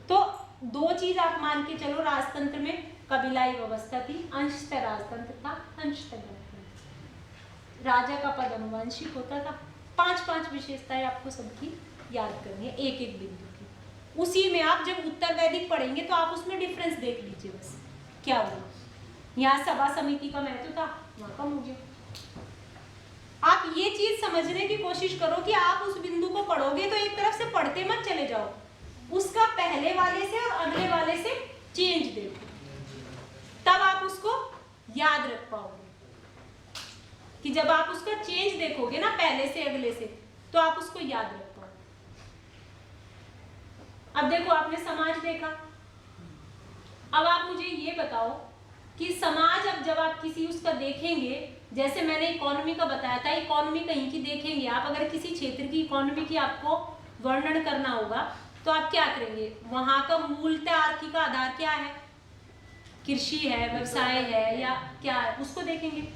तो दो चीज आप मान के चलो, राजतंत्र में कबीलाई व्यवस्था थी, अंशतः राजतंत्र था, अंशतः गणतंत्र। राजा का पद अनुवांशिक होता था। 5-5 विशेषताएं आपको सबकी याद करनी है, एक एक बिंदु की। उसी में आप जब उत्तर वैदिक पढ़ेंगे तो आप उसमें डिफरेंस देख लीजिए बस क्या हुआ। यहाँ सभा समिति का महत्व था, वहां कम हो गया। आप ये चीज समझने की कोशिश करो कि आप उस बिंदु को पढ़ोगे तो एक तरफ से पढ़ते मत चले जाओ, उसका पहले वाले से और अगले वाले से चेंज देखो, तब आप उसको याद रख पाओगे। कि जब आप उसका चेंज देखोगे ना पहले से अगले से, तो आप उसको याद रख पाओगे। अब देखो आपने समाज देखा, अब आप मुझे ये बताओ कि समाज, अब जब आप किसी उसका देखेंगे, जैसे मैंने इकोनॉमी का बताया था, इकोनॉमी कहीं की देखेंगे आप, अगर किसी क्षेत्र की इकोनॉमी की आपको वर्णन करना होगा तो आप क्या करेंगे, वहां का मूलतः आर्थिक आधार क्या है, कृषि है, व्यवसाय है या क्या है, उसको देखेंगे।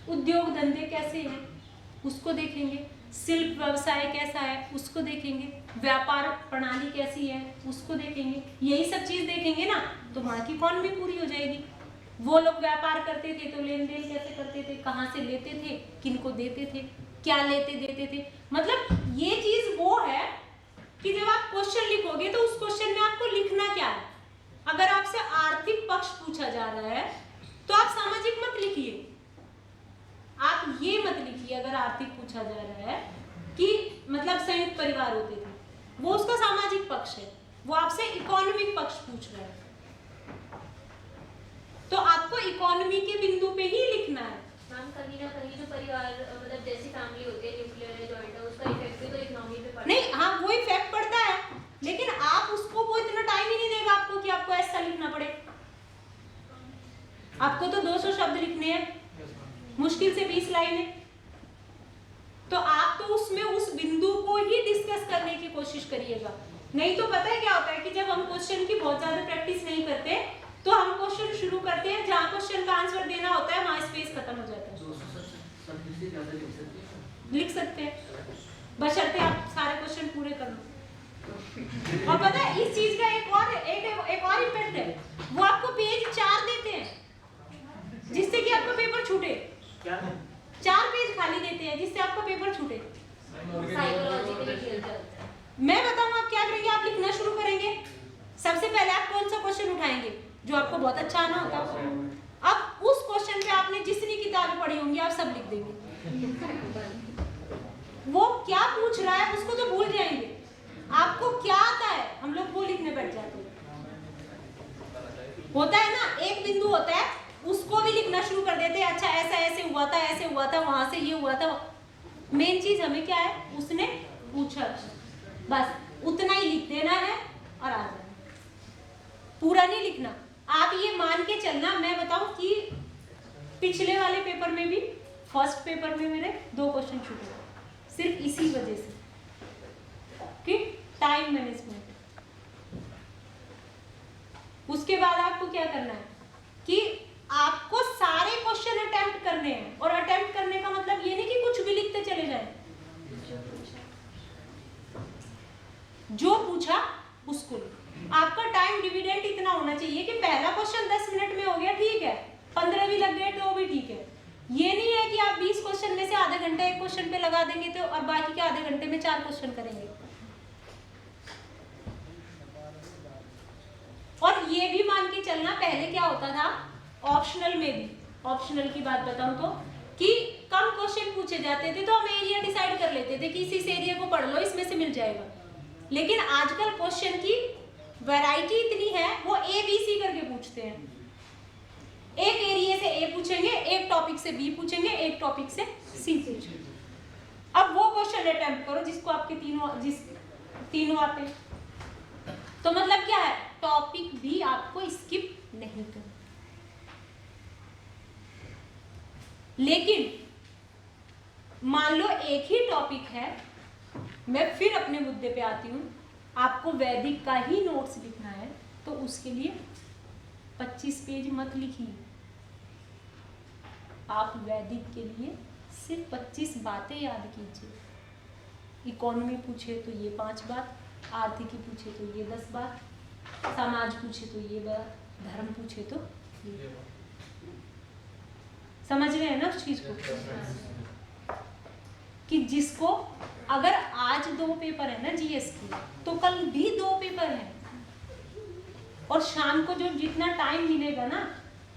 उद्योग धंधे कैसे हैं उसको देखेंगे, शिल्प व्यवसाय कैसा है उसको देखेंगे, व्यापार प्रणाली कैसी है उसको देखेंगे। यही सब चीज देखेंगे ना तो वहां की इकोनॉमी पूरी हो जाएगी। वो लोग व्यापार करते थे तो लेन देन कैसे करते थे, कहाँ से लेते थे, किनको देते थे, क्या लेते देते थे। मतलब ये चीज वो है कि जब आप क्वेश्चन लिखोगे तो उस क्वेश्चन में आपको लिखना क्या है। अगर आपसे आर्थिक पक्ष पूछा जा रहा है तो आप सामाजिक मत लिखिए, आप ये मत लिखिए अगर आर्थिक पूछा जा रहा है कि मतलब संयुक्त परिवार होते थे, वो उसका सामाजिक पक्ष है, वो आपसे इकोनॉमिक पक्ष पूछ रहा है। तो आपको इकोनॉमी के बिंदु पे ही लिखना है। मैम कहीं ना कहीं जो परिवार मतलब जैसी फैमिली होती है, न्यूक्लियर है, जॉइंट है, उसका इफेक्ट भी तो इकोनॉमी पे पड़ता है। नहीं, हाँ वो इफेक्ट पड़ता है, लेकिन आप उसको वो इतना टाइम ही नहीं देगा आपको कि आपको ऐसा लिखना पड़े। आपको तो 200 शब्द लिखने हैं, मुश्किल से 20 लाइनें, तो आप तो उसमें उस बिंदु को ही डिस्कस करने की कोशिश करिएगा। नहीं तो पता है क्या होता है कि जब हम क्वेश्चन की बहुत ज्यादा प्रैक्टिस नहीं करते तो हम क्वेश्चन शुरू करते हैं, जहां क्वेश्चन का आंसर देना होता है वहां स्पेस खत्म हो जाता है। लिख सकते हैं बशर्ते आप सारे क्वेश्चन पूरे कर लो। और पता है इस चीज का एक और इम्पैक्ट है, वो आपको पेज 4 देते हैं जिससे कि आपका पेपर छूटे। 4 पेज खाली देते हैं जिससे आपका पेपर छूटे। साइकोलॉजिकली खेल चलता है। मैं बताऊं आप क्या करेंगे, आप लिखना शुरू करेंगे। सबसे पहले आप कौन सा क्वेश्चन उठाएंगे जो आपको बहुत अच्छा आना होता है। अब उस क्वेश्चन पे आपने जितनी किताबें पढ़ी होंगी आप सब लिख देंगे। वो क्या पूछ रहा है उसको तो भूल जाएंगे, आपको क्या आता है हम लोग वो लिखने बैठ जाते हैं। होता है ना, एक बिंदु होता है उसको भी लिखना शुरू कर देते हैं। अच्छा ऐसा ऐसे हुआ था, ऐसे हुआ था, वहां से ये हुआ था। मेन चीज हमें क्या है, उसने पूछा, बस उतना ही लिख देना है और आ जाना, पूरा नहीं लिखना। आप ये मान के चलना, मैं बताऊं कि पिछले वाले पेपर में भी, फर्स्ट पेपर में मेरे 2 क्वेश्चन छूटे सिर्फ इसी वजह से कि टाइम मैनेजमेंट। उसके बाद आपको क्या करना है कि आपको सारे क्वेश्चन अटेम्प्ट करने हैं, और अटेम्प्ट करने का मतलब ये नहीं कि कुछ भी लिखते चले जाए, जो पूछा उसको। आपका टाइम डिविडेंड इतना होना चाहिए कि पहला क्वेश्चन 10 मिनट में हो गया, ठीक है, 15 भी लग गए तो भी ठीक है। ये नहीं है कि आप 20 क्वेश्चन में से आधे घंटे एक क्वेश्चन पे लगा देंगे तो और बाकी के आधे घंटे में 4 क्वेश्चन करेंगे। और ये भी मान के चलना, पहले क्या होता था ऑप्शनल में भी, ऑप्शनल की बात बताऊं तो, कि कम क्वेश्चन पूछे जाते थे तो हम एरिया डिसाइड कर लेते थे कि इस एरिया को पढ़ लो, इसमें से मिल जाएगा। लेकिन आजकल क्वेश्चन की वैरायटी इतनी है, वो ए बी सी करके पूछते हैं। एक एरिया से ए पूछेंगे, एक टॉपिक से बी पूछेंगे, एक टॉपिक से सी पूछेंगे। अब वो क्वेश्चन अटेम्प्ट करो जिसको आपके तीनों आते हैं। तो मतलब क्या है, टॉपिक भी आपको स्किप नहीं करना। लेकिन मान लो एक ही टॉपिक है, मैं फिर अपने मुद्दे पे आती हूँ, आपको वैदिक का ही नोट्स लिखना है तो उसके लिए 25 पेज मत लिखिए। आप वैदिक के लिए सिर्फ 25 बातें याद कीजिए। इकोनॉमी पूछे तो ये 5 बात, आर्थिकी पूछे तो ये 10 बात, समाज पूछे तो ये बात, धर्म पूछे तो ये बात। समझ रहे हैं ना उस चीज को, कि जिसको अगर आज 2 पेपर है ना जीएस की, तो कल भी 2 पेपर है, और शाम को जो जितना टाइम मिलेगा ना,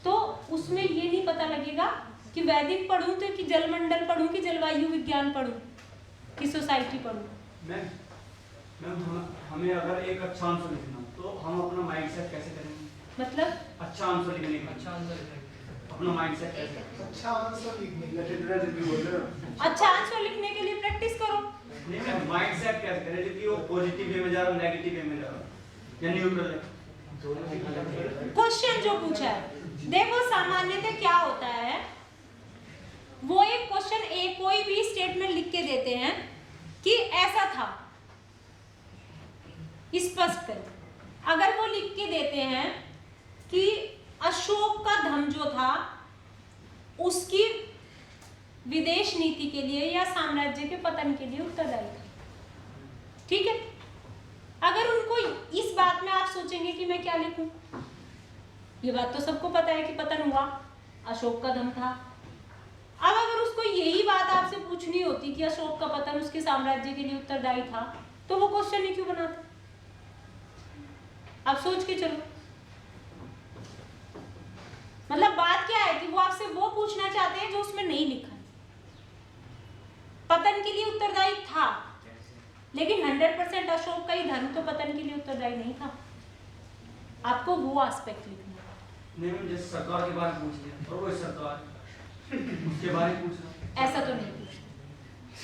तो उसमें ये नहीं पता लगेगा कि वैदिक पढ़ूं तो कि जलमंडल पढ़ूं कि जलवायु विज्ञान पढ़ूं कि सोसाइटी पढ़ूं। मैम हमें अगर एक अच्छा आंसर लिखना तो हम अपना माइंडसेट कैसे करेंगे? मतलब अच्छा आंसर लिखने का, अच्छा आंसर अपना माइंडसेट कैसे? अच्छा आंसर लिखने के लिए रिव्यू बोल रहे हो। अच्छा आंसर लिखने के लिए प्रैक्टिस करो। नहीं मैं माइंडसेट कैसे करें कि वो पॉजिटिव वे में जा रहा है, नेगेटिव वे में जा रहा है या न्यूट्रल है? क्वेश्चन जो पूछा है, देखो सामान्यतः क्या होता है, वो एक क्वेश्चन एक कोई भी स्टेटमेंट लिख के देते हैं कि ऐसा था, स्पष्ट कर। अगर वो लिख के देते हैं कि अशोक का धर्म जो था उसकी विदेश नीति के लिए या साम्राज्य के पतन के लिए उत्तरदायी था, ठीक है। अगर उनको इस बात में आप सोचेंगे कि मैं क्या लिखूं, ये बात तो सबको पता है कि पतन हुआ, अशोक का धर्म था। अब अगर उसको यही बात आपसे पूछनी होती कि अशोक का पतन उसके साम्राज्य के लिए उत्तरदायी था, तो वो क्वेश्चन ही क्यों बनाते? आप सोच के चलो, मतलब बात क्या है कि वो आपसे वो पूछना चाहते हैं जो उसमें नहीं लिखा है। पतन के लिए उत्तरदायी था, लेकिन 100% अशोक का ही धर्म तो पतन के लिए उत्तरदायी नहीं था। आपको वो एस्पेक्ट लिखना है। नहीं मैम, जैसे सरकार के बारे में पूछ लिया और वो सरकार उसके बारे में पूछना, ऐसा तो नहीं पूछते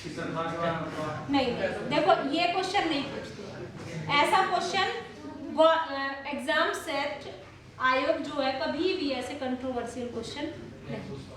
कि सरकार के बारे में बताओ। नहीं, देखो ये क्वेश्चन नहीं पूछते। ऐसा क्वेश्चन वो एग्जाम सेट आयोग जो है कभी भी ऐसे कंट्रोवर्शियल क्वेश्चन नहीं पूछते।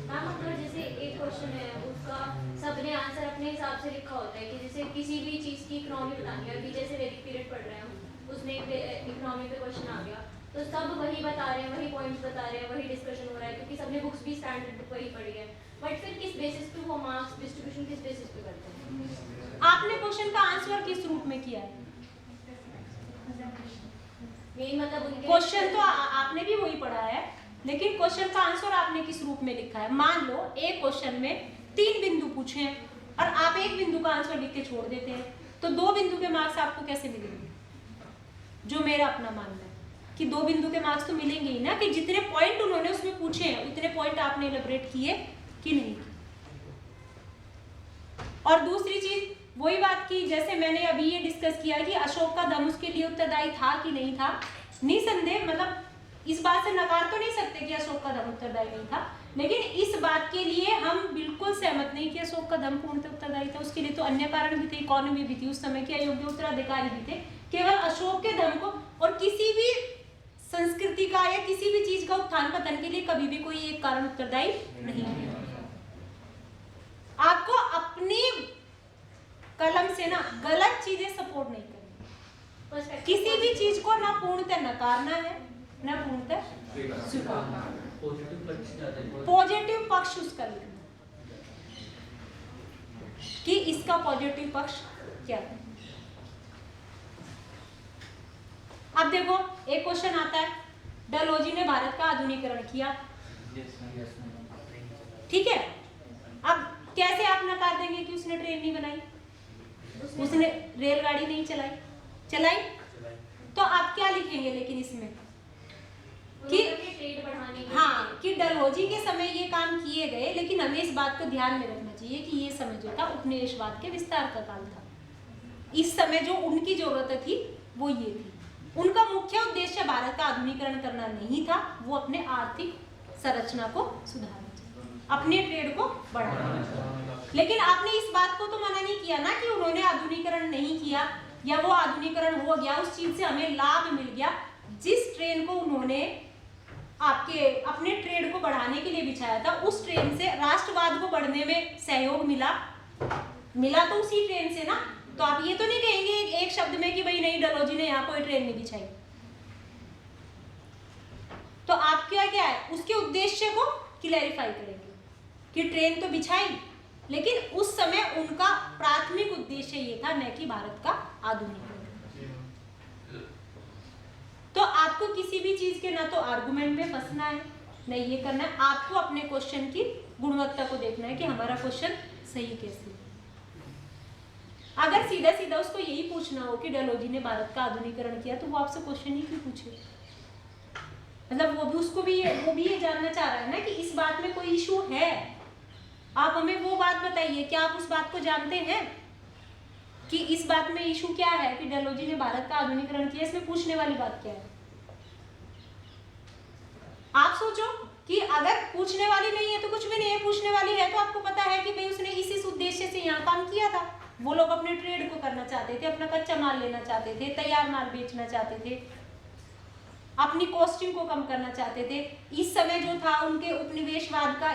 मैम अगर जैसे एक क्वेश्चन है उसका सबने आंसर अपने हिसाब से लिखा होता है, कि जैसे किसी भी चीज़ की इकोनॉमी बतानी है, अभी जैसे वैदिक पीरियड पढ़ रहे हैं, उसमें इकोनॉमी पे क्वेश्चन आ गया तो सब वही बता रहे हैं, वही पॉइंट्स बता रहे हैं, वही डिस्कशन हो रहा है, क्योंकि सबने बुक्स भी स्टैंडर्ड बुक वही पढ़ी है। बट फिर किस बेसिस पे वो मार्क्स डिस्ट्रीब्यूशन किस बेसिस पे करते हैं? आपने क्वेश्चन का आंसर किस रूप में किया है? यही मतलब उनके क्वेश्चन तो आपने भी वही पढ़ा है, लेकिन क्वेश्चन का आंसर आपने किस रूप में लिखा है। मान लो एक क्वेश्चन में 3 बिंदु पूछे हैं और आप एक बिंदु का आंसर लिख के छोड़ देते हैं, तो 2 बिंदु के मार्क्स आपको कैसे मिलेंगे? जो मेरा अपना मानना है कि 2 बिंदु के मार्क्स तो मिलेंगे ही ना, कि जितने पॉइंट उन्होंने उसमें पूछे हैं उतने पॉइंट आपने एलैबोरेट किए कि नहीं। और दूसरी चीज वही बात की, जैसे मैंने अभी ये डिस्कस किया कि अशोक का धर्म उसके लिए उत्तरदायी था कि नहीं था। निसंदेह, मतलब इस बात से नकार तो नहीं सकते कि अशोक का धर्म उत्तरदायी नहीं था, लेकिन इस बात के लिए हम बिल्कुल सहमत नहीं कि अशोक अशोक का धर्म पूर्णतः उत्तरदायी था, उसके लिए तो अन्य कारण भी थे, इकोनॉमी भी थी, उस समय के अयोग्य उत्तराधिकारी भी थे। केवल अशोक के धर्म को और किसी भी संस्कृति का या किसी भी चीज का उत्थान पतन के लिए कभी भी कोई एक कारण उत्तरदायी नहीं है। आपको अपनी कलम से ना गलत चीजें सपोर्ट नहीं करनी, किसी भी चीज को ना पूर्णतः नकारना है ना पूर्णतः स्वीकारना, पॉजिटिव पक्ष उसका लिखना कि इसका पॉजिटिव पक्ष क्या है। अब देखो एक क्वेश्चन आता है, डलहौजी ने भारत का आधुनिकीकरण किया, ठीक है। अब कैसे आप नकार देंगे कि उसने ट्रेन नहीं बनाई, उसने रेलगाड़ी नहीं चलाई, तो आप क्या लिखेंगे लेकिन इसमें कि ट्रेड बढ़ाने के हाँ कि डलहौजी के समय ये काम किए गए, लेकिन हमें इस बात को ध्यान में रखना चाहिए कि ये समय जो था उपनिवेशवाद के विस्तार का काल था। इस समय जो उनकी जरूरत थी वो ये थी, उनका मुख्य उद्देश्य भारत का आधुनिकीकरण करना नहीं था, वो अपने आर्थिक संरचना को सुधारना, अपने ट्रेड को बढ़ाना। लेकिन आपने इस बात को तो मना नहीं किया ना कि उन्होंने आधुनिकीकरण नहीं किया या वो आधुनिकीकरण हो गया, उस चीज से हमें लाभ मिल गया। जिस ट्रेन को उन्होंने आपके अपने ट्रेड को बढ़ाने के लिए बिछाया था, उस ट्रेन से राष्ट्रवाद को बढ़ने में सहयोग मिला तो उसी ट्रेन से ना। तो आप ये तो नहीं कहेंगे एक शब्द में कि भाई नहीं डलहौजी ने यहाँ कोई ट्रेन नहीं बिछाई। तो आप क्या है उसके उद्देश्य को क्लैरिफाई करेंगे कि ट्रेन तो बिछाई, लेकिन उस समय उनका प्राथमिक उद्देश्य ये था न कि भारत का आधुनिकीकरण। तो आपको किसी भी चीज के ना तो आर्गुमेंट में फंसना है न ये करना है, आपको अपने क्वेश्चन की गुणवत्ता को देखना है कि हमारा क्वेश्चन सही कैसे है। अगर सीधा सीधा उसको यही पूछना हो कि डलहौजी ने भारत का आधुनिकीकरण किया, तो वो आपसे क्वेश्चन ही क्यों पूछे। मतलब वो भी ये जानना चाह रहा है ना कि इस बात में कोई इशू है, आप हमें वो बात बताइए, क्या आप उस बात को जानते हैं कि इस बात में इशू क्या है कि डलहौजी ने भारत का आधुनिकीकरण किया, इसमें पूछने वाली बात क्या है। आप सोचो कि अगर पूछने वाली नहीं है तो कुछ भी नहीं है, पूछने वाली है तो आपको पता है कि भाई उसने इस उद्देश्य से यहाँ काम किया था। वो लोग अपने ट्रेड को करना चाहते थे, अपना कच्चा माल लेना चाहते थे, तैयार माल बेचना चाहते थे, अपनी कॉस्टिंग को कम करना चाहते थे। इस समय जो था उनके उपनिवेशवाद का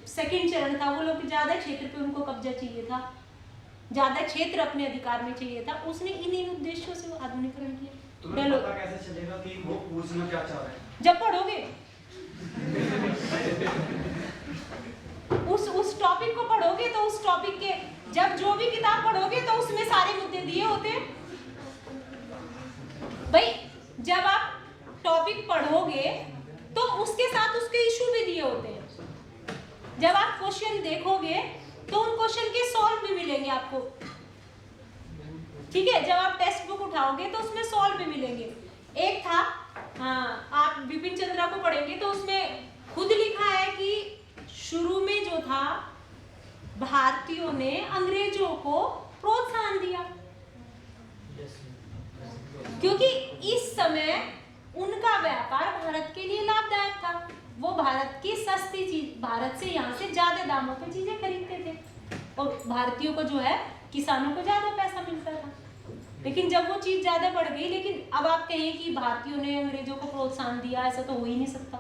सेकंड चरण था, वो लोग ज्यादा क्षेत्र पे उनको कब्जा चाहिए था, ज्यादा क्षेत्र अपने अधिकार में चाहिए था। उसने इन उद्देश्यों से आधुनिकीकरण किया। तुम्हें पता कैसे चलेगा कि वो पूछना क्या चाह रहे हैं? जब पढ़ोगे उस टॉपिक को पढ़ोगे तो उस टॉपिक के जब जो भी किताब पढ़ोगे तो उसमें सारे मुद्दे दिए होते हैं भाई। जब आप टॉपिक पढ़ोगे तो उसके साथ उसके इशू भी दिए होते हैं। जब आप क्वेश्चन देखोगे तो उन क्वेश्चन के सॉल्व भी मिलेंगे आपको, ठीक है। जब आप टेक्स्ट बुक उठाओगे तो उसमें सॉल्व भी मिलेंगे। एक था आप बिपिन चंद्रा को पढ़ेंगे तो उसमें खुद लिखा है कि शुरू में जो था भारतीयों ने अंग्रेजों को प्रोत्साहन दिया, क्योंकि इस समय उनका व्यापार भारत के लिए लाभदायक था। वो भारत की सस्ती चीज, भारत से यहाँ से ज्यादा दामों पे चीजें खरीदते थे और भारतीयों को जो है किसानों को ज्यादा पैसा मिलता था। लेकिन जब वो चीज ज्यादा बढ़ गई, लेकिन अब आप कहें कि भारतीयों ने अंग्रेजों को प्रोत्साहन दिया, ऐसा तो हो ही नहीं सकता,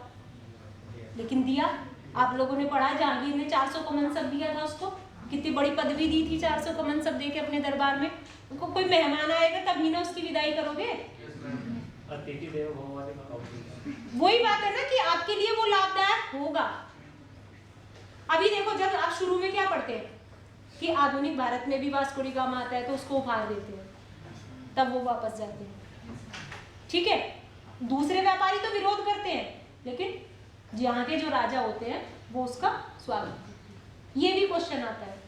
लेकिन दिया। आप लोगों ने पढ़ा जहांगीर ने 400 का मनसब दिया था उसको, कितनी बड़ी पदवी दी थी 400 का मनसब देके अपने दरबार में। उनको कोई मेहमान आएगा तभी ना उसकी विदाई करोगे। वही बात है ना कि आपके लिए वो लाभदायक होगा। अभी देखो जब आप शुरू में क्या पढ़ते हैं कि आधुनिक भारत में भी वास्को डी गामा आता है तो उसको उपहार देते हैं, तब वो वापस जाते हैं, ठीक है। दूसरे व्यापारी तो विरोध करते हैं, लेकिन यहाँ के जो राजा होते हैं वो उसका स्वागत करते हैं। ये भी क्वेश्चन आता है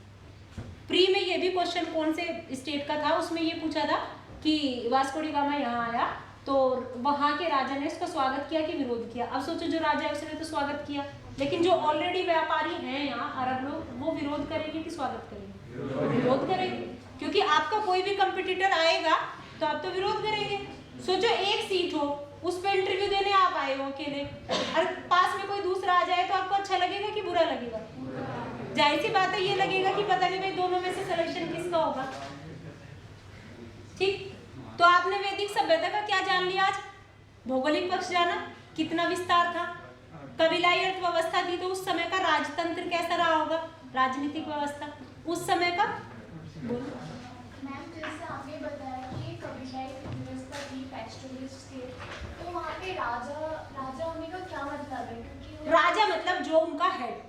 प्री में, ये भी क्वेश्चन कौन से स्टेट का था, उसमें ये पूछा था कि वास्को डी गामा यहाँ आया तो वहाँ के राजा ने उसका स्वागत किया कि विरोध किया। अब सोचो जो राजा है उसने तो स्वागत किया, लेकिन जो ऑलरेडी व्यापारी हैं यहाँ अरब लोग, वो विरोध करेंगे कि स्वागत करेंगे? विरोध करेंगे, क्योंकि आपका कोई भी कंपटीटर आएगा तो आप तो विरोध करेंगे। सोचो एक सीट हो, उस पर इंटरव्यू देने आप आए हो अकेले, और पास में कोई दूसरा आ जाए तो आपको अच्छा लगेगा कि बुरा लगेगा? जाहिर सी बात है ये लगेगा कि पता नहीं भाई दोनों में से सिलेक्शन किसका होगा। ठीक, तो आपने वैदिक सभ्यता का क्या जान लिया आज? भौगोलिक पक्ष जाना, कितना विस्तार था, कबीलाई अर्थव्यवस्था थी, तो उस समय का राजतंत्र कैसा रहा होगा, राजनीतिक व्यवस्था उस समय का। बोलो मैम, जैसे आपने बताया कि कबीलाई व्यवस्था थी, पैस्टोरलिस्ट थे, तो वहाँ पे राजा होने का क्या मतलब है? क्योंकि राजा मतलब जो उनका हेड,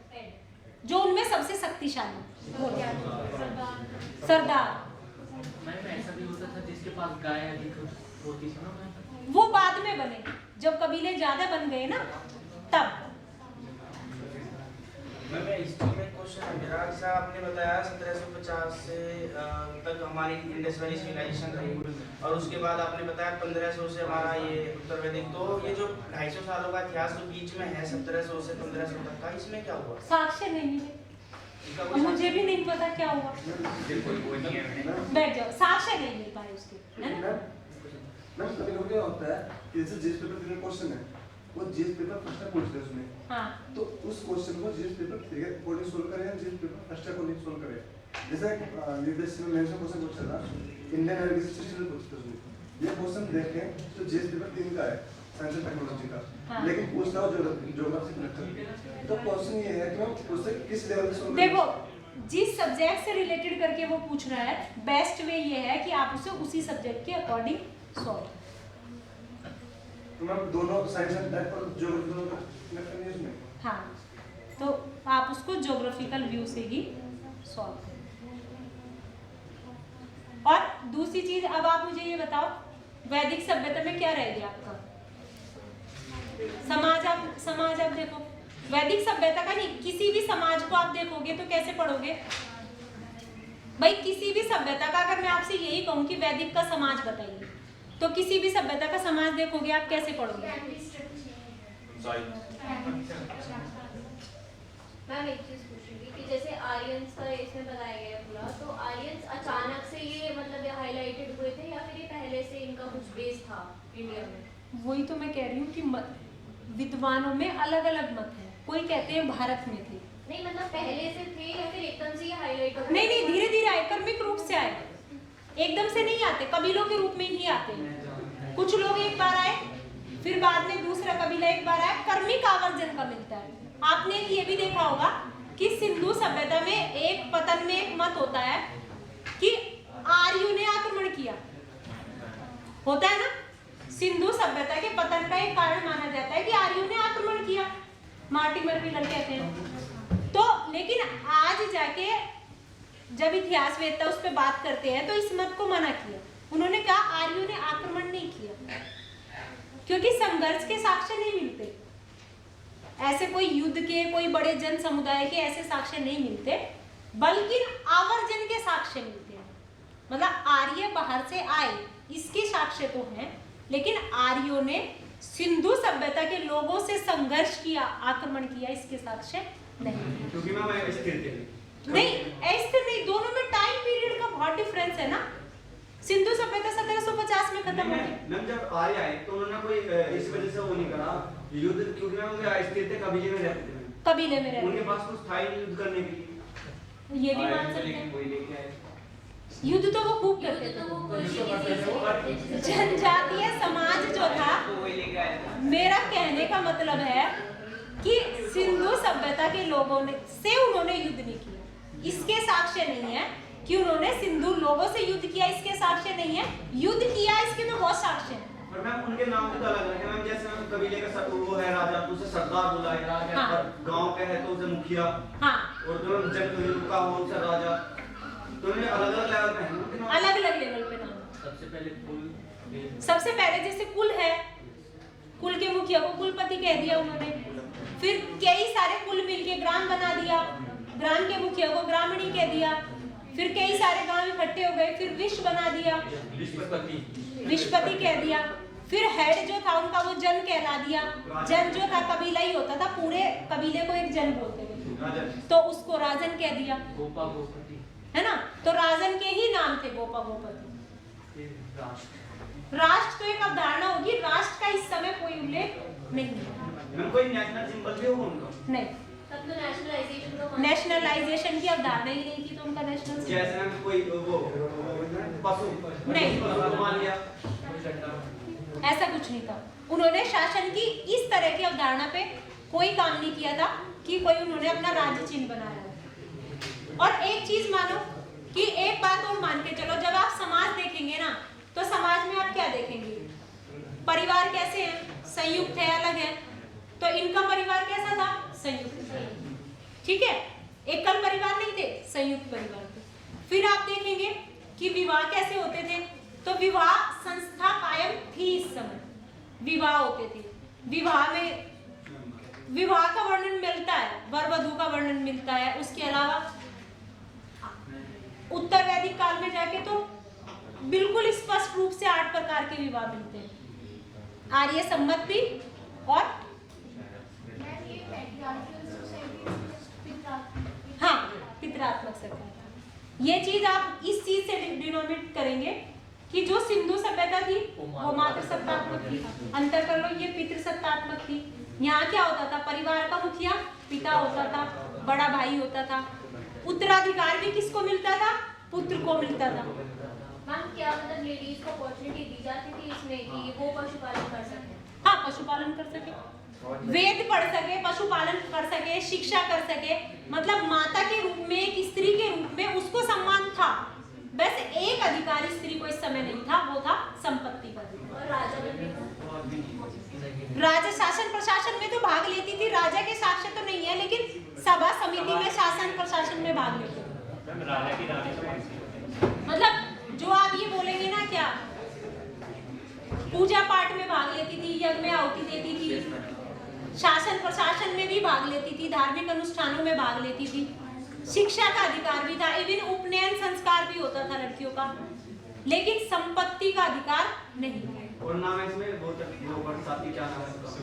जो उनमें सबसे शक्तिशाली, सरदार। मैम ऐसा भी होता था जिसके पास गाय अधिक होती थी ना मैम? वो बाद में बने, जब कबीले ज्यादा बन गए ना तब। मैं हिस्ट्री में क्वेश्चन है मेरा। जैसा आपने बताया 1750 से तक हमारी इंडस वैली सिविलाइजेशन रही, और उसके बाद आपने बताया 1500 से हमारा ये उत्तर वैदिक। तो ये जो 250 सालों का इतिहास जो बीच में है 1700 से 1500 तक का, इसमें क्या हुआ? साक्ष्य नहीं मिले, मुझे भी नहीं पता क्या हुआ। बैठ जाओ, साक्ष्य नहीं मिल पाए उसके, है ना? मैम कभी कभी क्या होता है कि जैसे जीएस पेपर 3 क्वेश्चन है, वो जीएस पेपर फर्स्ट टाइम पूछते हैं उसमें। हाँ, तो उस क्वेश्चन को जीएस पेपर 3 के अकॉर्डिंग सोल्व करें या GS paper first time according solve करें। जैसे निर्देश में मैंने क्वेश्चन पूछा था, इंडियन एजुकेशन सिस्टम पूछते हैं उसमें। ये क्वेश्चन देखें तो जीएस पेपर 3 का है, साइंस एंड टेक्नोलॉजी का, हाँ। लेकिन पूछता हो ज्योग्राफी कनेक्ट। तो क्वेश्चन ये है कि मैम उससे किस लेवल पे सोल्व देखो जिस सब्जेक्ट से रिलेटेड करके वो पूछ रहा है, बेस्ट वे ये है कि आप उसे उसी सब्जेक्ट के अकॉर्डिंग सॉल्व। तो मैम दोनों साइंस एंड टेक और ज्योग्राफी दोनों कनेक्ट करनी है उसमें। हाँ, तो आप उसको ज्योग्राफिकल व्यू से ही सॉल्व करें। और दूसरी चीज, अब आप मुझे ये बताओ वैदिक सभ्यता में क्या रह गया आपका? समाज आप देखो, वैदिक सभ्यता का नहीं, किसी भी समाज को आप देखोगे तो कैसे पढ़ोगे भाई? किसी भी सभ्यता का अगर मैं आपसे यही कहूँ कि वैदिक का समाज बताइए, तो किसी भी सभ्यता का समाज देखोगे आप कैसे पढ़ोगे? मैम एक चीज पूछ रही थी कि जैसे आर्यंस का इसमें बताया गया पूरा, तो आर्यंस अचानक से ये मतलब ये हाईलाइटेड हुए थे या फिर ये पहले से इनका कुछ बेस था इंडिया में? वही तो मैं कह रही हूँ कि विद्वानों में अलग अलग मत है। कोई कहते हैं भारत में थे, नहीं मतलब पहले से थे या फिर एकदम से ये हाईलाइट हो? नहीं नहीं, धीरे धीरे आए, क्रमिक रूप से आए, एकदम से नहीं आते, कबीलों के रूप में ही आते हैं। कुछ लोग एक बार आए, फिर बाद में दूसरा कबीला एक बार आया, क्रमिक आवर्जन का मिलता है। आपने ये भी देखा होगा कि सिंधु सभ्यता में एक पतन में एक मत होता है कि आर्यों ने आक्रमण किया, होता है ना? सिंधु सभ्यता के पतन का एक कारण माना जाता है कि आर्यों ने आक्रमण किया, मार्टिमर व्हीलर कहते हैं। तो लेकिन आज जाके जब इतिहासवेत्ता उस पर बात करते हैं तो इस मत को मना किया। उन्होंने कहा आर्यों ने आक्रमण नहीं किया, क्योंकि संघर्ष के साक्ष्य नहीं मिलते, ऐसे कोई युद्ध के, कोई बड़े जन समुदाय के ऐसे साक्ष्य नहीं मिलते, बल्कि आवर्जन के साक्ष्य मिलते हैं। मतलब आर्य बाहर से आए इसके साक्ष्य तो हैं, लेकिन आर्यों ने सिंधु सभ्यता के लोगों से संघर्ष किया, आक्रमण किया, इसके साक्ष्य नहीं। क्योंकि मैम ऐसे खेलते हैं नहीं, ऐसे नहीं, दोनों में टाइम पीरियड का बहुत डिफरेंस है ना। सिंधु सभ्यता 1750 में खत्म हो गई। मैम जब आर्य आए तो उन्होंने कोई इस वजह से वो नहीं करा युद्ध, क्योंकि मैम वो स्थिर थे, कबीले में रहते थे, कबीले में रहते उनके पास कुछ था ही नहीं युद्ध करने के लिए। ये भी मान सकते हैं, कोई लेके आए युद्ध तो वो खूब करते तो थे। वो कोई चीज जनजातीय समाज जो था, तो वही लेके आए थे। मेरा कहने का मतलब है कि सिंधु सभ्यता के लोगों ने से उन्होंने युद्ध नहीं किया, इसके साक्ष्य नहीं है कि उन्होंने सिंधु लोगों से युद्ध किया, इसके साक्ष्य नहीं है। युद्ध किया इसके तो बहुत साक्ष्य हैं। पर मैम उनके नाम भी तो अलग अलग है मैम, जैसे मैम कबीले का वो है राजा तो उसे सरदार बुलाया गया, हाँ। और गांव का है तो उसे मुखिया, हाँ, और जो जन का हो उसे राजा। तो उन्हें अलग अलग लेवल पे है उनके नाम। अलग अलग लेवल पे नाम। सबसे पहले कुल, सबसे पहले जैसे कुल है, कुल के मुखिया को कुलपति कह दिया उन्होंने, फिर कई सारे कुल मिलके ग्राम बना दिया, ग्राम के मुखिया को ग्रामणी कह दिया, फिर कई सारे गांव इकट्ठे हो गए, फिर विश्व बना दिया, विश्वपति कह दिया, फिर हेड जो था उनका वो जन कहला दिया। जन जो था कबीला ही होता था, पूरे कबीले को एक जन बोलते थे, तो उसको राजन कह दिया, गोपा गोपति, है ना? तो राजन के ही नाम थे गोपा गोपति। फिर राष्ट्र। राष्ट्र तो एक अवधारणा होगी, राष्ट्र का इस समय कोई उल्लेख नहीं है। मैम कोई नेशनल सिंबल भी होगा उनका? नहीं, तब तो नेशनलाइजेशन को नेशनलाइजेशन की अवधारणा ही नहीं थी, तो उनका नेशनल जैसे हम कोई वो पशु नहीं, मान लिया ऐसा कुछ नहीं था। उन्होंने शासन की इस तरह की अवधारणा पे कोई काम नहीं किया था कि कोई उन्होंने अपना राज्य चिन्ह बनाया हो। और एक चीज मानो कि एक बात और मान के चलो, जब आप समाज देखेंगे ना तो समाज में आप क्या देखेंगे? परिवार कैसे है? संयुक्त है, अलग है? तो इनका परिवार कैसा था? संयुक्त। ठीक है, एकल परिवार नहीं थे, संयुक्त परिवार थे। फिर आप देखेंगे कि विवाह कैसे होते थे, तो विवाह संस्था कायम थी। इस समय विवाह होते थे। विवाह में विवाह का वर्णन मिलता है, वर वधू का वर्णन मिलता है। उसके अलावा उत्तर वैदिक काल में जाके तो बिल्कुल स्पष्ट रूप से 8 प्रकार के विवाह मिलते हैं। आर्य सम्मति और हाँ, पितरात्मक सरकार। ये चीज आप इस चीज से डिनोमिनेट करेंगे कि जो सिंधु सभ्यता थी वो मातृसत्तात्मक थी। अंतर कर लो, ये पितृसत्तात्मक थी। यहाँ क्या होता था? परिवार का मुखिया पिता होता था, बड़ा भाई होता था। उत्तराधिकार भी किसको मिलता था? पुत्र को मिलता था। मैम क्या मतलब लेडीज को अपॉर्चुनिटी दी जाती थी इसमें कि वो पशुपालन कर सके? हाँ, पशुपालन कर सके, वेद पढ़ सके, पशुपालन कर सके, शिक्षा कर सके। मतलब माता के रूप में, एक स्त्री के रूप में उसको सम्मान था। बस एक अधिकार स्त्री को इस समय नहीं था, वो था संपत्ति का अधिकार। और राजा बनने का? राजा शासन प्रशासन में तो भाग लेती थी। राजा के साक्ष्य तो नहीं है, लेकिन सभा समिति में शासन प्रशासन में भाग लेती थी। राजा की रानी तो कैसी होती है? मतलब जो आप ये बोलेंगे ना, क्या पूजा पाठ में भाग लेती थी, यज्ञ में आहुति देती थी, शासन प्रशासन में भी भाग लेती थी, धार्मिक अनुष्ठानों में भाग लेती थी, शिक्षा का अधिकार भी था, इवन उपनयन संस्कार भी होता था लड़कियों का, लेकिन संपत्ति का अधिकार नहीं। और नाम है इसमें बहुत वो बरसाती क्या नाम है उसका?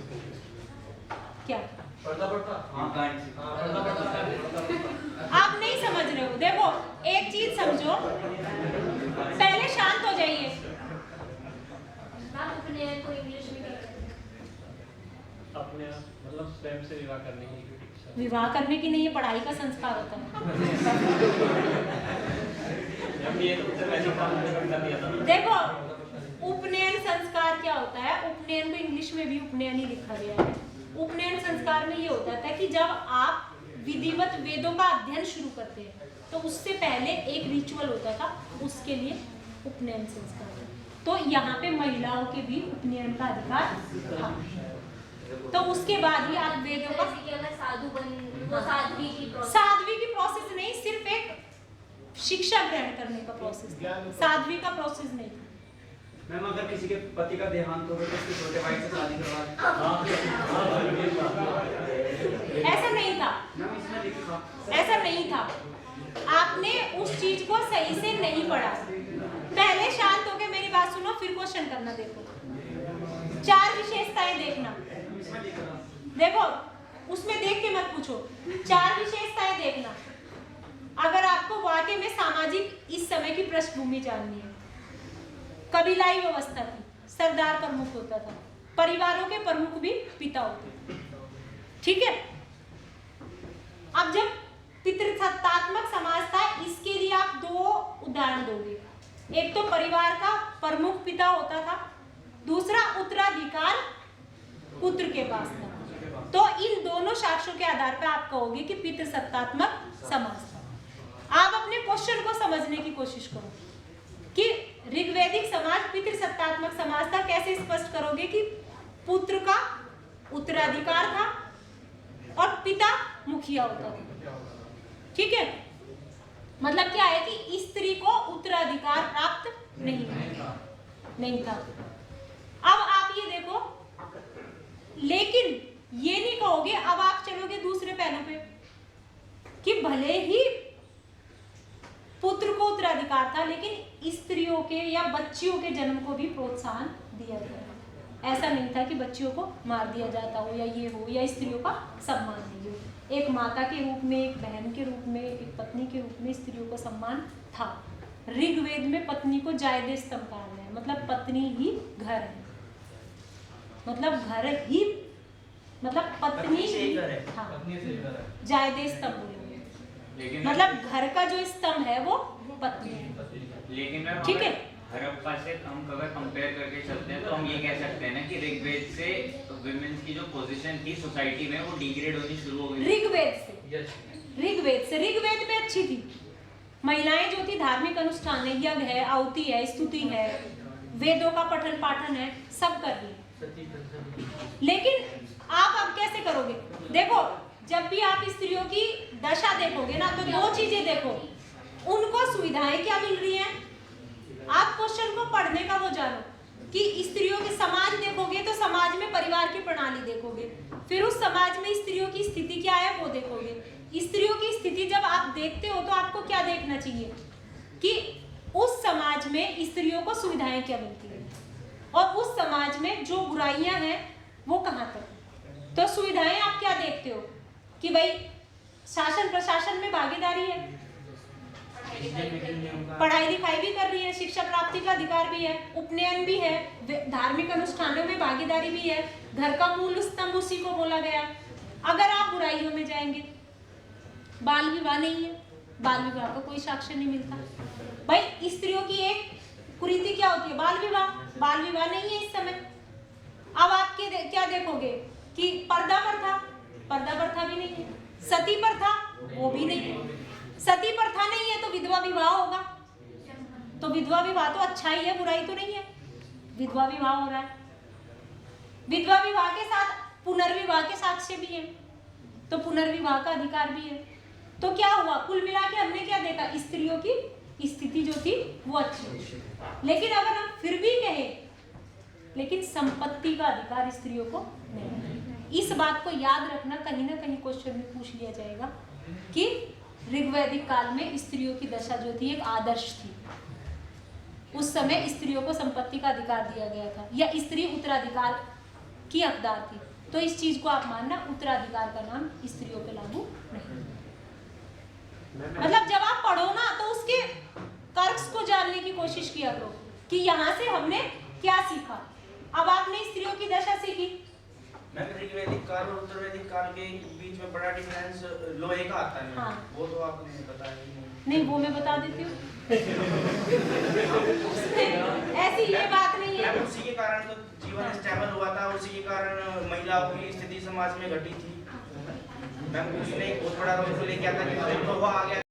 क्या हाँ गाइड आप नहीं समझ रहे हो? देखो एक चीज समझो, पहले शांत हो जाइए। मैम उपनयन को इंग्लिश में क्या कहते हैं? अपने मतलब स्वयं से विवाह करने की इच्छा। विवाह करने की नहीं, पढ़ाई का संस्कार होता है। जब ये तो उत्तर वैदिक काल में कर दिया था। देखो उपनयन संस्कार क्या होता है? उपनयन को इंग्लिश में भी उपनयन ही लिखा गया है। उपनयन संस्कार में ये होता था कि जब आप विधिवत वेदों का अध्ययन शुरू करते हैं तो उससे पहले एक रिचुअल होता था, उसके लिए उपनयन संस्कार। तो यहाँ पे महिलाओं के भी उपनयन का अधिकार था। तो उसके बाद ही आप वेदों का, जैसे कि अगर साधु बन, वो साध्वी की प्रोसेस। साध्वी की प्रोसेस नहीं, सिर्फ एक शिक्षा ग्रहण करने का प्रोसेस, साध्वी का प्रोसेस नहीं। मैम अगर किसी के पति का देहांत हो गया तो उसके छोटे भाई से शादी करवा ऐसा नहीं था, मैम इसमें लिखा ऐसा नहीं था। आपने उस चीज को सही से नहीं पढ़ा। पहले शांत होके मेरी बात सुनो, फिर क्वेश्चन करना। देखो 4 विशेषताएं देखना। देखो उसमें देख के मत पूछो, 4 विशेषताएं देखना। अगर आपको वाकई में सामाजिक इस समय की पृष्ठभूमि जाननी है, कबीलाई व्यवस्था थी, सरदार प्रमुख होता था, परिवारों के प्रमुख भी पिता होते थे। ठीक है, अब जब पितृसत्तात्मक समाज था, इसके लिए आप 2 उदाहरण दोगे। एक तो परिवार का प्रमुख पिता होता था, दूसरा उत्तराधिकार पुत्र के पास था। तो इन दोनों साक्ष्यों के आधार पर आप कहोगे कि पितृसत्तात्मक समाज था। आप अपने क्वेश्चन को समझने की कोशिश करो कि ऋग्वैदिक समाज पितृसत्तात्मक समाज था। कैसे स्पष्ट करोगे कि पुत्र का उत्तराधिकार था और पिता मुखिया होता था। ठीक है, मतलब क्या है कि स्त्री को उत्तराधिकार प्राप्त नहीं था। अब आप ये देखो, लेकिन ये नहीं कहोगे, अब आप चलोगे दूसरे पहलू पे कि भले ही पुत्र को उत्तराधिकार था, लेकिन स्त्रियों के या बच्चियों के जन्म को भी प्रोत्साहन दिया गया। ऐसा नहीं था कि बच्चियों को मार दिया जाता हो या ये हो, या स्त्रियों का सम्मान नहीं हो। एक माता के रूप में, एक बहन के रूप में, एक पत्नी के रूप में स्त्रियों को सम्मान था। ऋग्वेद में पत्नी को जायदे स्तंभ कहा गया है, मतलब पत्नी ही घर है, मतलब घर ही मतलब पत्नी पत्नी से ही घर है। हाँ पत्नी से घर है। जायदे स्तंभ बोलेंगे, लेकिन मतलब घर का जो स्तंभ है वो पत्नी है। लेकिन मैम ठीक है। हड़प्पा से हम अगर कंपेयर करके चलते हैं तो हम ये कह सकते हैं ना कि ऋग्वेद से विमेंस की जो पोजीशन थी सोसाइटी में वो डिग्रेड होनी शुरू हो गई। ऋग्वेद से, यस। ऋग्वेद में अच्छी थी महिलाएं जो थी, धार्मिक अनुष्ठान है, यज्ञ है, आहुति है, स्तुति है, वेदों का पठन पाठन है, सब कर रही है। सती प्रथा। लेकिन आप अब कैसे करोगे? देखो जब भी आप स्त्रियों की दशा देखोगे ना तो दो चीजें देखो, उनको सुविधाएं क्या मिल रही हैं, आप क्वेश्चन को पढ़ने का वो जानो कि स्त्रियों के समाज देखोगे तो समाज में परिवार की प्रणाली देखोगे, फिर उस समाज में स्त्रियों की स्थिति क्या है वो देखोगे। स्त्रियों की स्थिति जब आप देखते हो तो आपको क्या देखना चाहिए कि उस समाज में स्त्रियों को सुविधाएं क्या मिलती है और उस समाज में जो बुराइयां हैं वो कहाँ तक। तो सुविधाएं आप क्या देखते हो कि भाई शासन प्रशासन में भागीदारी है, पढ़ाई लिखाई भी कर रही है, शिक्षा प्राप्ति का अधिकार भी है, उपनयन भी है, धार्मिक अनुष्ठानों में भागीदारी भी है, घर का मूल स्तंभ उसी को बोला गया। अगर आप बुराइयों में जाएंगे, बाल विवाह नहीं है, बाल विवाह का कोई साक्ष्य नहीं मिलता। भाई स्त्रियों की एक कुरीति क्या होती है, बाल विवाह, बाल विवाह नहीं है इस समय। अब आप क्या देखोगे कि पर्दा प्रथा भी नहीं है, सती प्रथा वो भी नहीं है। सती प्रथा नहीं है तो विधवा विवाह होगा, तो विधवा विवाह तो अच्छा ही है, बुराई तो नहीं है। विधवा विवाह हो रहा है, विधवा विवाह के साथ पुनर्विवाह के साक्ष्य भी है, तो पुनर्विवाह का अधिकार भी है। तो क्या हुआ, कुल मिला के हमने क्या देखा, स्त्रियों की स्थिति जो थी वो अच्छी। लेकिन अगर हम फिर भी कहें लेकिन संपत्ति का अधिकार स्त्रियों को नहीं। इस बात को याद रखना, कहीं ना कहीं क्वेश्चन में पूछ लिया जाएगा कि ऋग्वैदिक काल में स्त्रियों की दशा जो थी एक आदर्श थी। उस समय स्त्रियों को संपत्ति का अधिकार दिया गया था या स्त्री उत्तराधिकार की हकदार थी। तो इस चीज को आप मानना, उत्तराधिकार का नाम स्त्रियों पे लागू नहीं। मतलब जब आप पढ़ो ना तो उसके तर्क को जानने की कोशिश किया करो कि यहाँ से हमने क्या सीखा। अब आपने स्त्रियों की दशा सीखी, मैम ऋग्वैदिक काल और उत्तरवैदिक काल के बीच में बड़ा डिफरेंस लोहे का आता है। हाँ। वो तो आपने बताया ही नहीं वो मैं बता देती हूँ। ऐसी ये बात नहीं है। मैम उसी के कारण तो जीवन स्टेबल हुआ था, उसी के कारण महिलाओं की स्थिति समाज में घटी थी। मैम उसने एक बहुत बड़ा रोल प्ले किया था कि जब लोहा आ गया